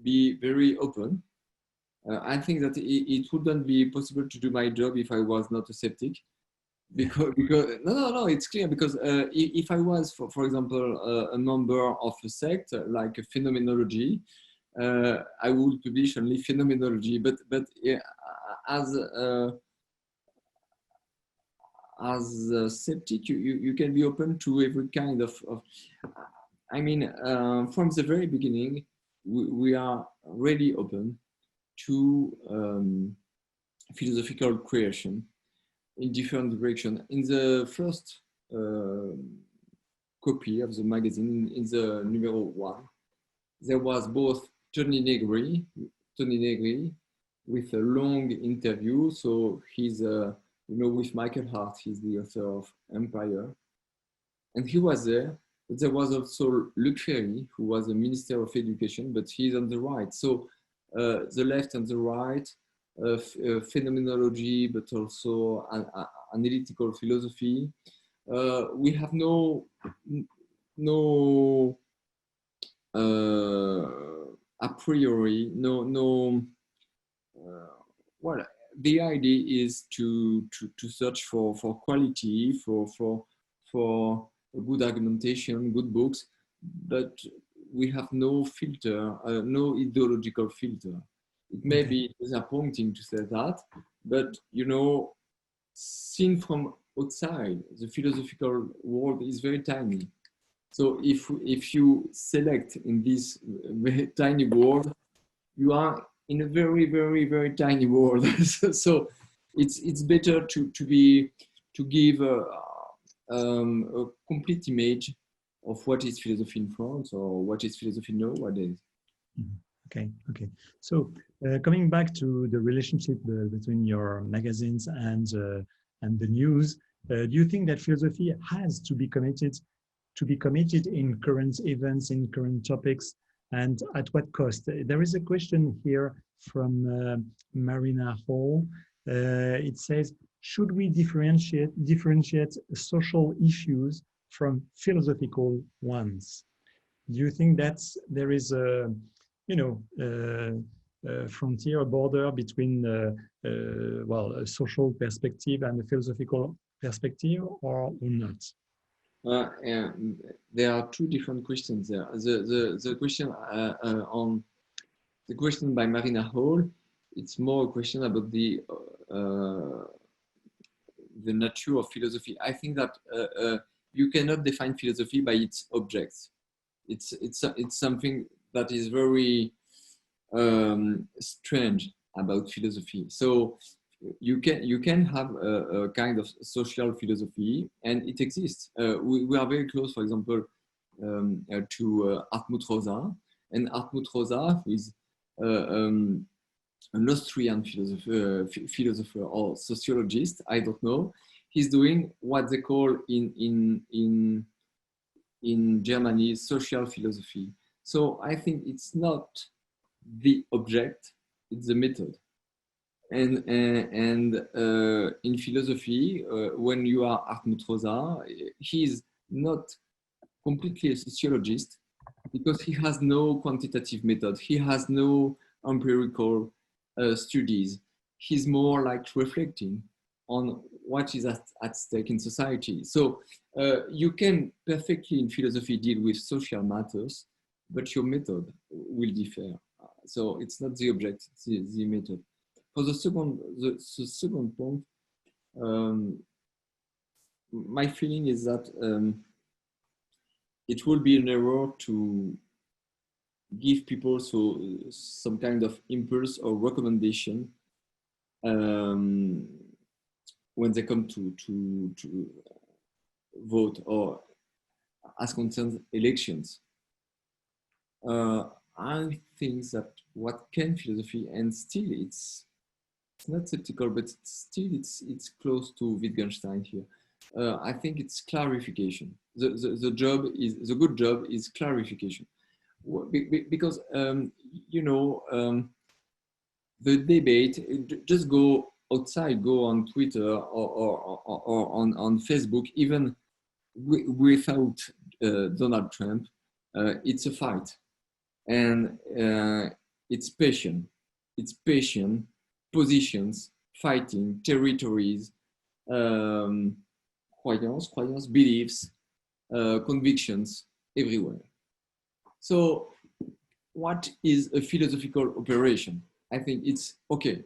be very open. I think that it wouldn't be possible to do my job if I was not a skeptic. Because no, it's clear, because if I was, for example, a member of a sect like a phenomenology, I would publish only phenomenology. But as a skeptic, you can be open to every kind of I mean, from the very beginning, we are really open to philosophical creation in different directions. In the first copy of the magazine, in the numero 1, there was both Tony Negri with a long interview. So he's, with Michael Hart, he's the author of Empire. And he was there. But there was also Luc Ferry, who was the Minister of Education, but he's on the right. So the left and the right, phenomenology, but also analytical philosophy. We have no a priori, well, the idea is to search for quality, for a good argumentation, good books, but we have no filter, no ideological filter. It may be disappointing to say that, but seen from outside, the philosophical world is very tiny. So if you select in this very tiny world, you are in a very, very, very tiny world. So it's better to give a complete image of what is philosophy in France or what is philosophy nowadays. Okay, okay. So coming back to the relationship between your magazines and the news, do you think that philosophy has to be committed in current events, in current topics, and at what cost? There is a question here from Marina Hall. It says, should we differentiate social issues from philosophical ones? Do you think that there is a, frontier, a border between, well, a social perspective and a philosophical perspective, or not? And there are two different questions there. The question on the question by Marina Hall, it's more a question about the nature of philosophy. I think that you cannot define philosophy by its objects. It's something that is very strange about philosophy. So you can have a kind of social philosophy, and it exists. We are very close, for example, to Hartmut Rosa, and Hartmut Rosa, who is an Austrian philosopher or sociologist, I don't know. He's doing what they call in Germany social philosophy. So I think it's not the object, it's the method. And in philosophy, when you are Hartmut Rosa, he's not completely a sociologist because he has no quantitative method. He has no empirical studies. He's more like reflecting on what is at stake in society. So you can perfectly in philosophy deal with social matters, but your method will differ. So it's not the object, it's the method. For the second point, my feeling is that it will be an error to give people some kind of impulse or recommendation when they come to vote or as concerns elections. I think that what can philosophy, and still it's not skeptical, but still it's close to Wittgenstein here. I think it's clarification. The good job is clarification, because the debate, just go outside, go on Twitter or on Facebook, even without Donald Trump, it's a fight, and it's passion, positions, fighting, territories, croyances, beliefs, convictions everywhere. So what is a philosophical operation? I think it's okay.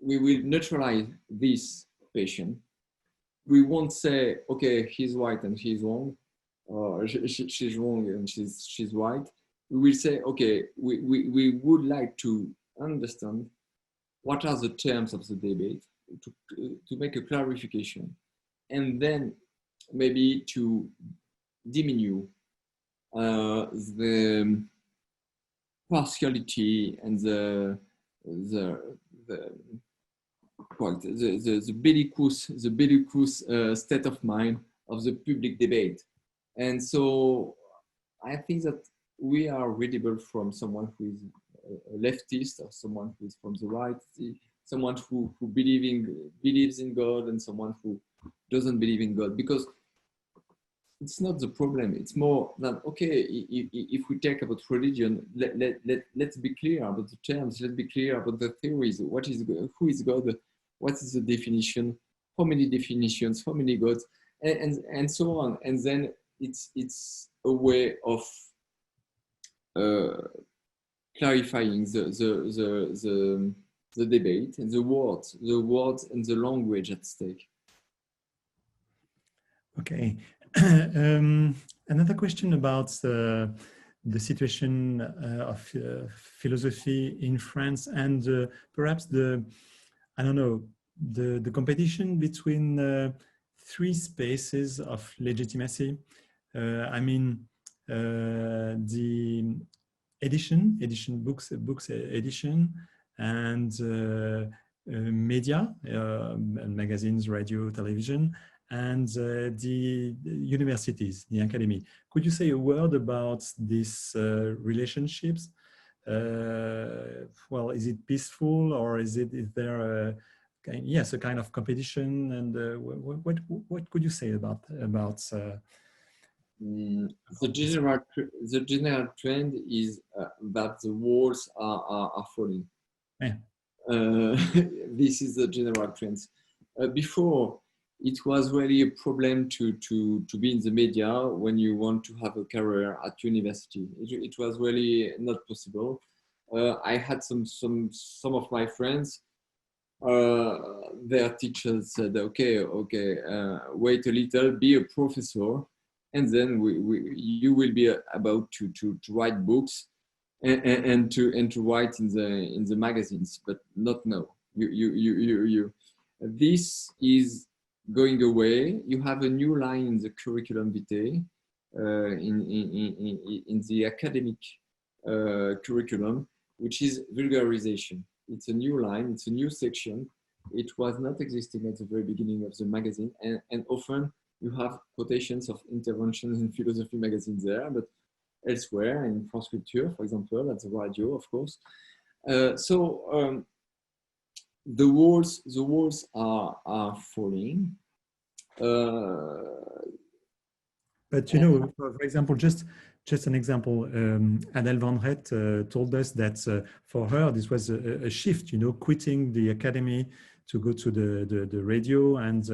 We will neutralize this passion. We won't say, okay, he's right and he's wrong, or she's wrong and she's right. We will say, okay, we would like to understand what are the terms of the debate, to make a clarification, and then maybe to diminish the partiality and the bellicose state of mind of the public debate. And so I think that we are readable from someone who is a leftist, or someone who is from the right, someone who believes in God, and someone who doesn't believe in God, because it's not the problem. It's more that, okay, if we talk about religion, let's be clear about the terms, let's be clear about the theories. What is God? Who is God? What is the definition? How many definitions? How many gods? And so on. And then it's a way of clarifying the debate and the words and the language at stake. Okay. Another question about the situation of philosophy in France and perhaps I don't know, the competition between three spaces of legitimacy. I mean, the books edition, and media, magazines, radio, television, and the universities, the academy. Could you say a word about these relationships? Well, is it peaceful, or is there a yes, a kind of competition? And what could you say about the general trend is that the walls are falling. Yeah. This is the general trend. Before, it was really a problem to be in the media when you want to have a career at university. It was really not possible. I had some of my friends. Their teachers said, "Okay, wait a little, be a professor, and then you will be about to write books and to write in the magazines, but not now. You. This is going away. You have a new line in the curriculum vitae, in the academic curriculum, which is vulgarization. It's a new line. It's a new section. It was not existing at the very beginning of the magazine, and often you have quotations of interventions in Philosophie Magazine there, but elsewhere in France Culture, for example, at the radio, of course. The walls are falling. But you know, for example, just an example, Adèle Van Rett told us that for her this was a shift, you know, quitting the academy to go to the radio, and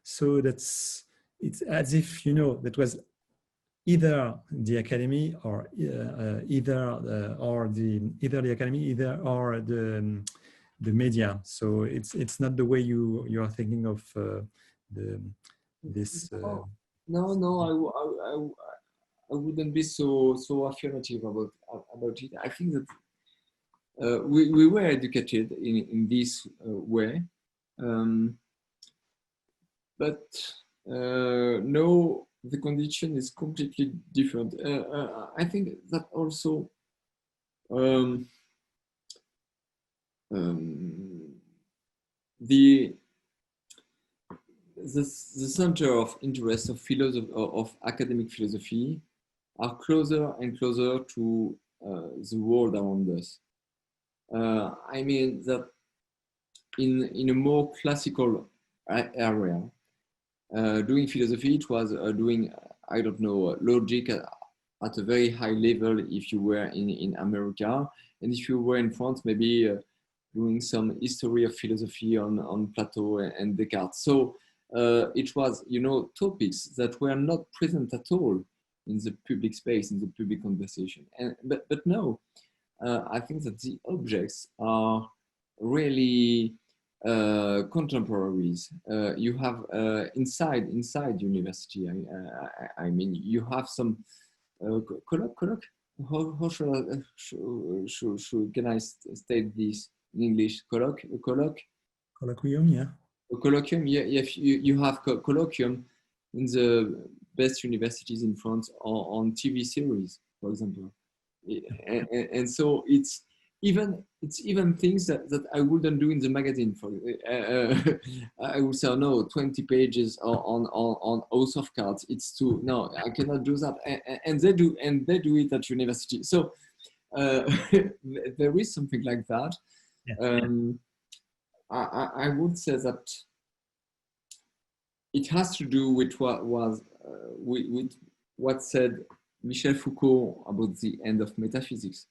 so it's as if, you know, that was either the academy or either the academy, either or the media. So it's not the way you are thinking of this. No, I wouldn't be so affirmative about it. I think that we were educated in this way, but no, the condition is completely different. I think that also the center of interest of philosophy, of academic philosophy, are closer and closer to the world around us. I mean that in a more classical area, doing philosophy, it was doing, I don't know, logic at a very high level if you were in America, and if you were in France, maybe doing some history of philosophy on Plato and Descartes. So it was, you know, topics that were not present at all in the public space, in the public conversation. But no, I think that the objects are really contemporaries. You have inside university. I mean, you have some colloque. How can I state this in English? Colloquium, yeah. A colloquium, yeah. You have colloquium in the best universities in France on TV series, for example, and so it's even things that I wouldn't do in the magazine. For I would say, no, 20 pages on House of Cards. It's too, no, I cannot do that, and they do it at university. So there is something like that. Yeah. I would say that it has to do with what was with what said Michel Foucault about the end of metaphysics.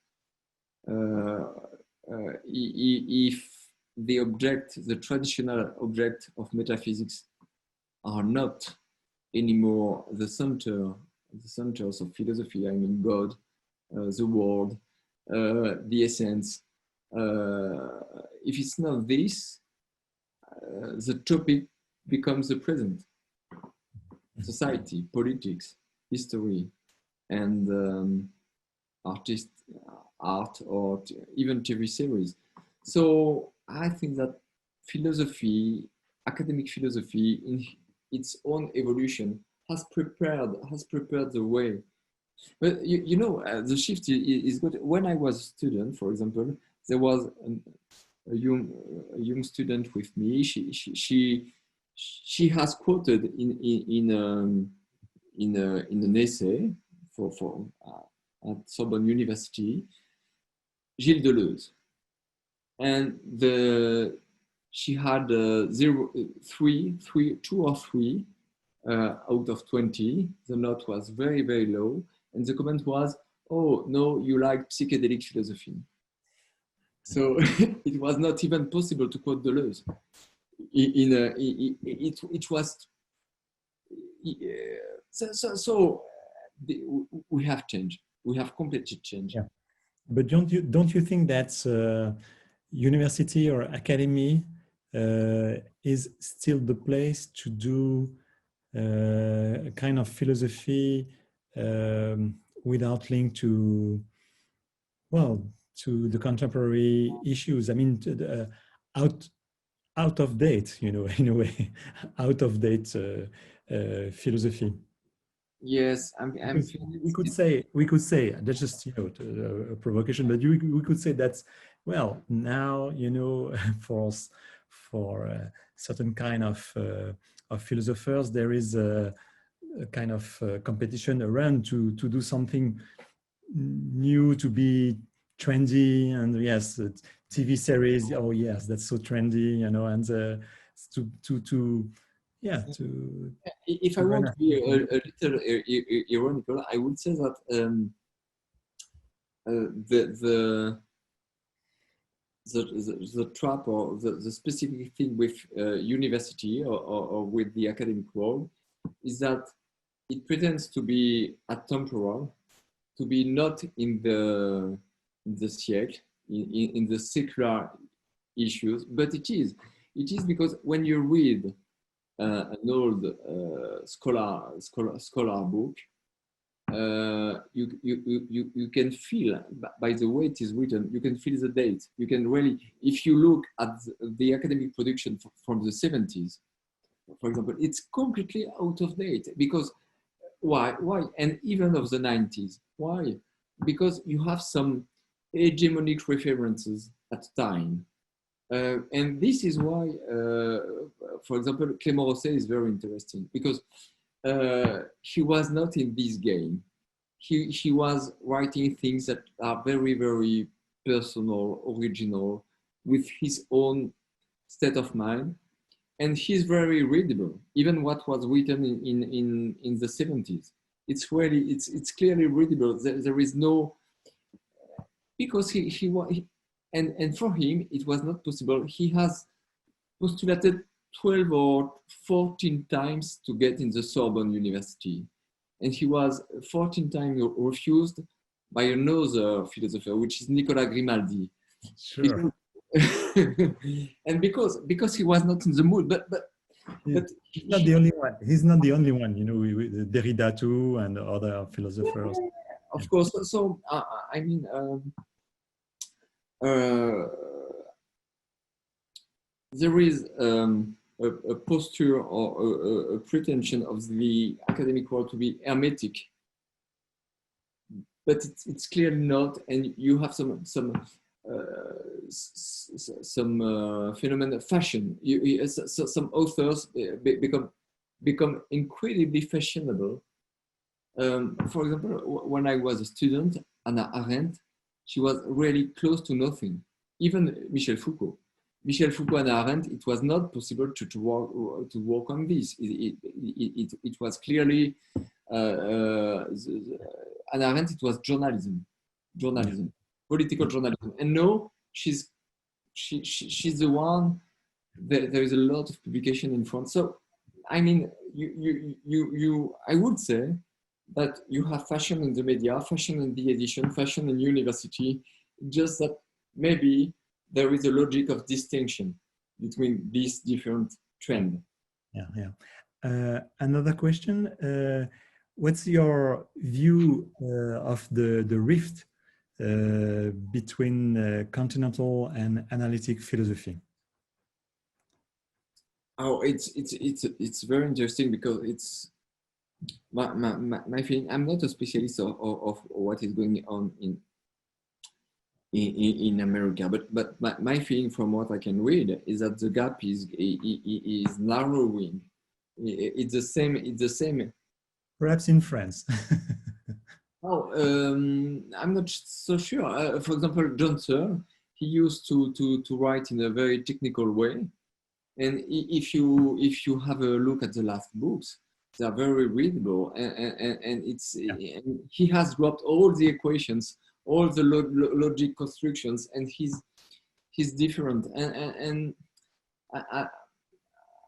If the traditional object of metaphysics are not anymore the centers of philosophy, I mean God, the world, the essence, if it's not this, the topic becomes the present. Society, politics, history and art or even TV series. So I think that philosophy, academic philosophy, in its own evolution, has prepared the way. But you know, the shift is good. When I was a student, for example, there was a young student with me. She has quoted in an essay for at Sorbonne University, Gilles Deleuze, and she had 2 or 3 out of 20. The note was very, very low, and the comment was, "Oh no, you like psychedelic philosophy." So it was not even possible to quote Deleuze. It was so we have changed. We have completely changed. Yeah. But don't you think that university or academy is still the place to do a kind of philosophy without link to, well, to the contemporary issues? I mean, to the, out of date, you know, in a way, out of date philosophy. Yes, We could say that's just, you know, a provocation, but we could say that's, well, now, you know, for certain kind of philosophers, there is a kind of competition around to do something new, to be trendy, and yes, TV series. Oh yes, that's so trendy, you know, and to yeah to. If I want to be a little ironical, I would say that the trap or the specific thing with university or with the academic world is that it pretends to be atemporal, to be not in the siècle, in the secular issues, but it is because when you read an old scholar book, you can feel by the way it is written, you can feel the date. You can really, if you look at the academic production from the 70s, for example, it's completely out of date. Because why? And even of the 90s. Why? Because you have some hegemonic references at the time. And this is why, for example, Clément Rosset is very interesting, because he was not in this game. He was writing things that are very, very personal, original, with his own state of mind. And he's very readable, even what was written in the 70s. It's really, it's clearly readable. There is no, because and for him, it was not possible. He has postulated 12 or 14 times to get in the Sorbonne University. And he was 14 times refused by another philosopher, which is Nicolas Grimaldi. Sure. And because he was not in the mood, but he's not the only one. He's not the only one, you know, with Derrida too, and other philosophers. Of course. So I mean, there is a posture or a pretension of the academic world to be hermetic, but it's clearly not. And you have some phenomenon of fashion. Some authors become incredibly fashionable. For example, when I was a student, Hannah Arendt, she was really close to nothing. Even Michel Foucault and Arendt, it was not possible to work on this. It was clearly Hannah Arendt. It was journalism, political journalism. And now she's the one. There is a lot of publication in France. So I mean, I would say that you have fashion in the media, fashion in the edition, fashion in university. Just that maybe there is a logic of distinction between these different trends. Yeah. Another question. what's your view of the rift between continental and analytic philosophy? Oh, it's very interesting because it's my feeling. I'm not a specialist of what is going on in America, but my feeling from what I can read is that the gap is narrowing. It's the same. It's the same. Perhaps in France. Oh, I'm not so sure. For example, John Searle, he used to write in a very technical way, and if you have a look at the last books, they are very readable, and it's Yeah. and he has dropped all the equations, all the logic constructions, and he's different, and I,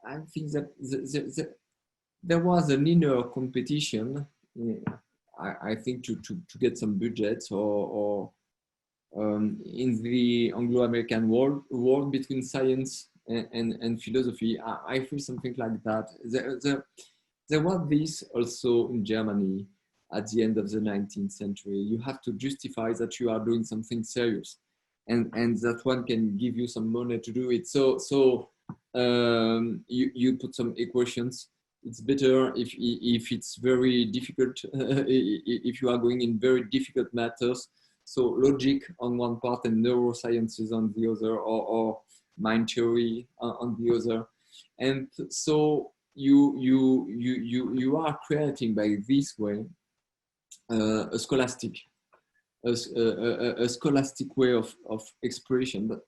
I think that there was an inner competition. I think to get some budgets or in the Anglo-American world between science and philosophy. I feel something like that. There was this also in Germany at the end of the 19th century. You have to justify that you are doing something serious, and that one can give you some money to do it. So you put some equations. It's better if it's very difficult, if you are going in very difficult matters. So logic on one part and neurosciences on the other, or mind theory on the other. And so you are creating by this way a scholastic way of expression. But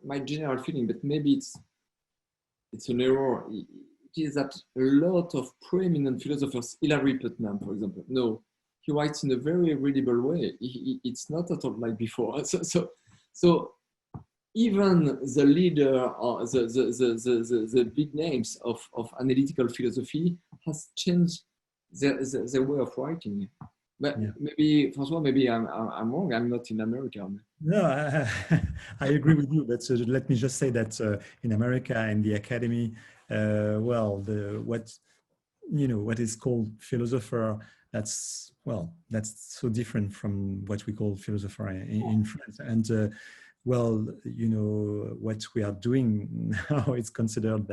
my general feeling, but maybe it's an error, it is that a lot of preeminent philosophers, Allary, for example, no, he writes in a very readable way. It's not at all like before. So even the leader or the big names of analytical philosophy has changed the way of writing. But Yeah. maybe, François, maybe I'm wrong. I'm not in America. No, I agree with you. But let me just say that in America, in the academy, well, what is called philosopher, that's so different from what we call philosopher in France. And well, what we are doing now is considered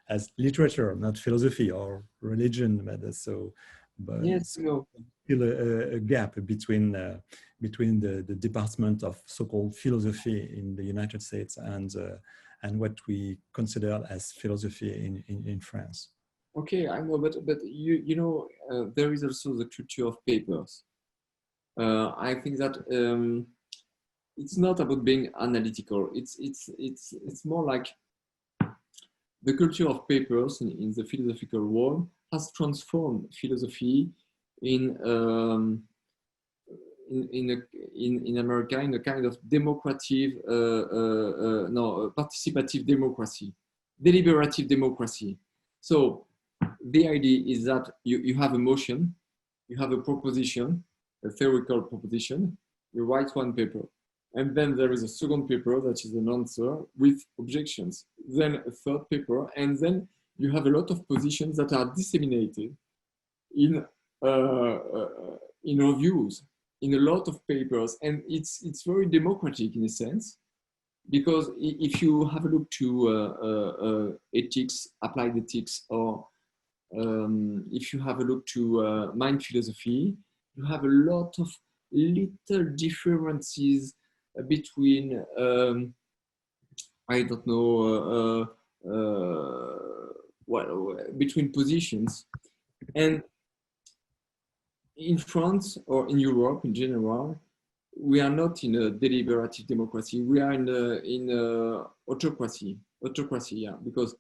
as literature, not philosophy or religion. But Yes, no. still a gap between the department of so-called philosophy in the United States and what we consider as philosophy in France. Okay, I know, but there is also the culture of papers. I think that it's not about being analytical. It's more like the culture of papers in the philosophical world has transformed philosophy in America in a kind of democratic, participative democracy, deliberative democracy. So the idea is that you have a motion, you have a proposition, a theoretical proposition, you write one paper. And then there is a second paper that is an answer with objections. Then a third paper, and then you have a lot of positions that are disseminated in reviews, in a lot of papers, and it's very democratic in a sense, because if you have a look to ethics, applied ethics, or if you have a look to mind philosophy, you have a lot of little differences between I don't know between positions. And in France or in Europe in general, we are not in a deliberative democracy. We are in a autocracy, yeah, because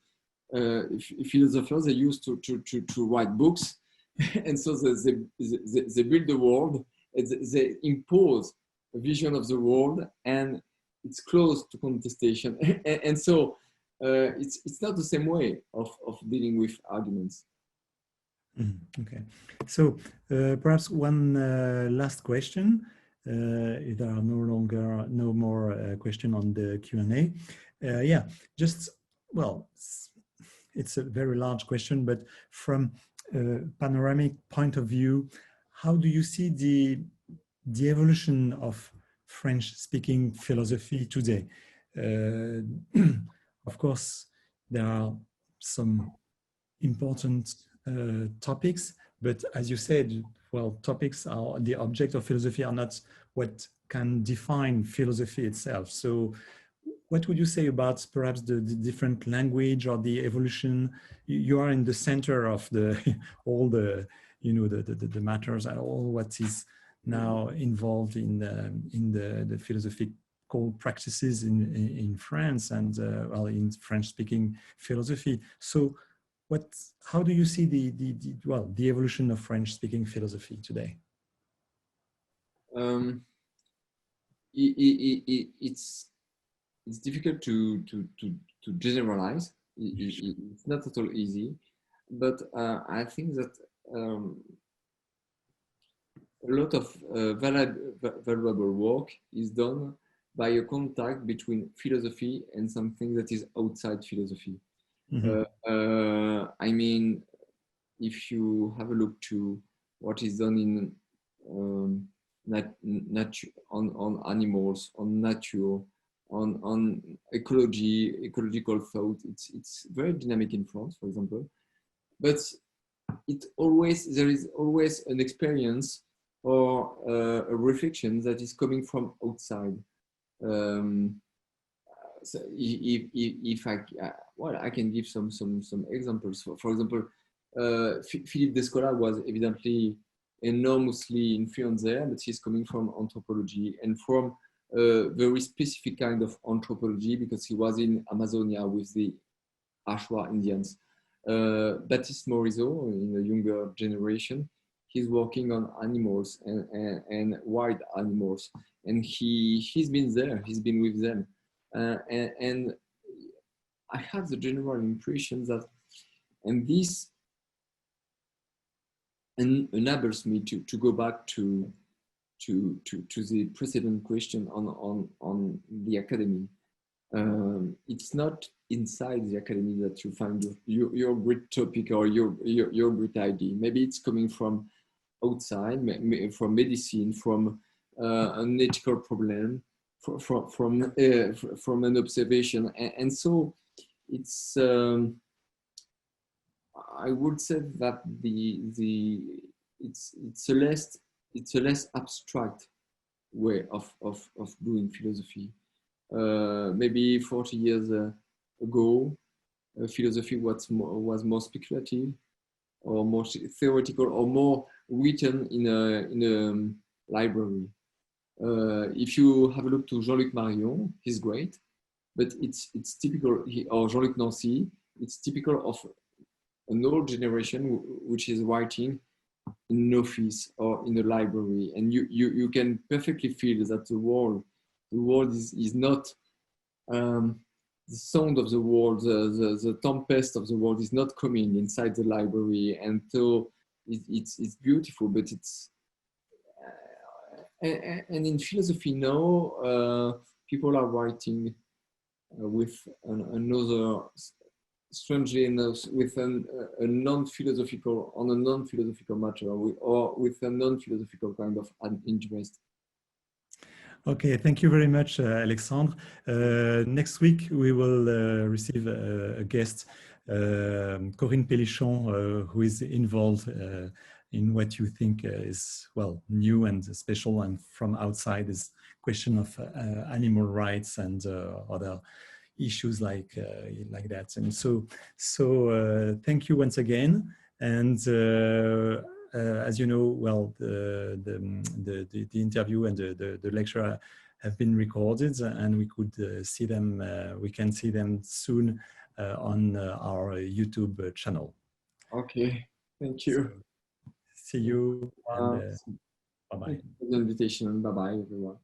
philosophers, they used to write books, and so they build the world, they impose a vision of the world, and it's close to contestation. And so it's not the same way of dealing with arguments. Okay, so perhaps one last question. If there are no more question on the Q&A. Yeah, just, well, it's a very large question, but from panoramic point of view, how do you see the evolution of French-speaking philosophy today? Of course, there are some important topics, but as you said, well, topics are the object of philosophy are not what can define philosophy itself. So what would you say about perhaps the different language or the evolution? You are in the center of the all the, you know, the matters and all what is now involved in the philosophical practices in France and well, in French-speaking philosophy. So how do you see the evolution of French-speaking philosophy today? It's difficult to generalize. It's not at all easy, but I think that a lot of valuable work is done by a contact between philosophy and something that is outside philosophy. Mm-hmm. I mean, if you have a look to what is done in on animals, on nature, on ecological thought, it's very dynamic in France, for example. But there is always an experience or a reflection that is coming from outside. So if I can give some examples. For example, Philippe Descola was evidently enormously influenced there, but he's coming from anthropology and from a very specific kind of anthropology because he was in Amazonia with the Ashwa Indians. Baptiste Morisot, in the younger generation, he's working on animals and wild animals, and he's been there, he's been with them, and I have the general impression that, and this enables me to go back to the precedent question on the academy. It's not inside the academy that you find your great topic or your great idea. Maybe it's coming from outside, from medicine, from an ethical problem, from an observation, and so it's. I would say that it's a less abstract way of doing philosophy. Maybe 40 years ago, philosophy was more speculative, or more theoretical, or more written in a library. If you have a look to Jean-Luc Marion, he's great, but it's typical, or Jean-Luc Nancy, it's typical of an old generation which is writing in an office or in a library, and you can perfectly feel that the world is not the sound of the world, the tempest of the world is not coming inside the library, and so it's beautiful, but it's and in philosophy now people are writing with another, strangely enough, with a non-philosophical, on a non-philosophical matter, or with a non-philosophical kind of interest. Okay, thank you very much, Alexandre. Next week, we will receive a guest, Corinne Pellichon, who is involved in what you think is, well, new and special, and from outside is question of animal rights and other issues like that. And so thank you once again. And as you know, well, the interview and the lecture have been recorded, and we could see them. We can see them soon on our YouTube channel. Okay, thank you. So, see you. And, bye bye. Thank you for the invitation. Bye bye, everyone.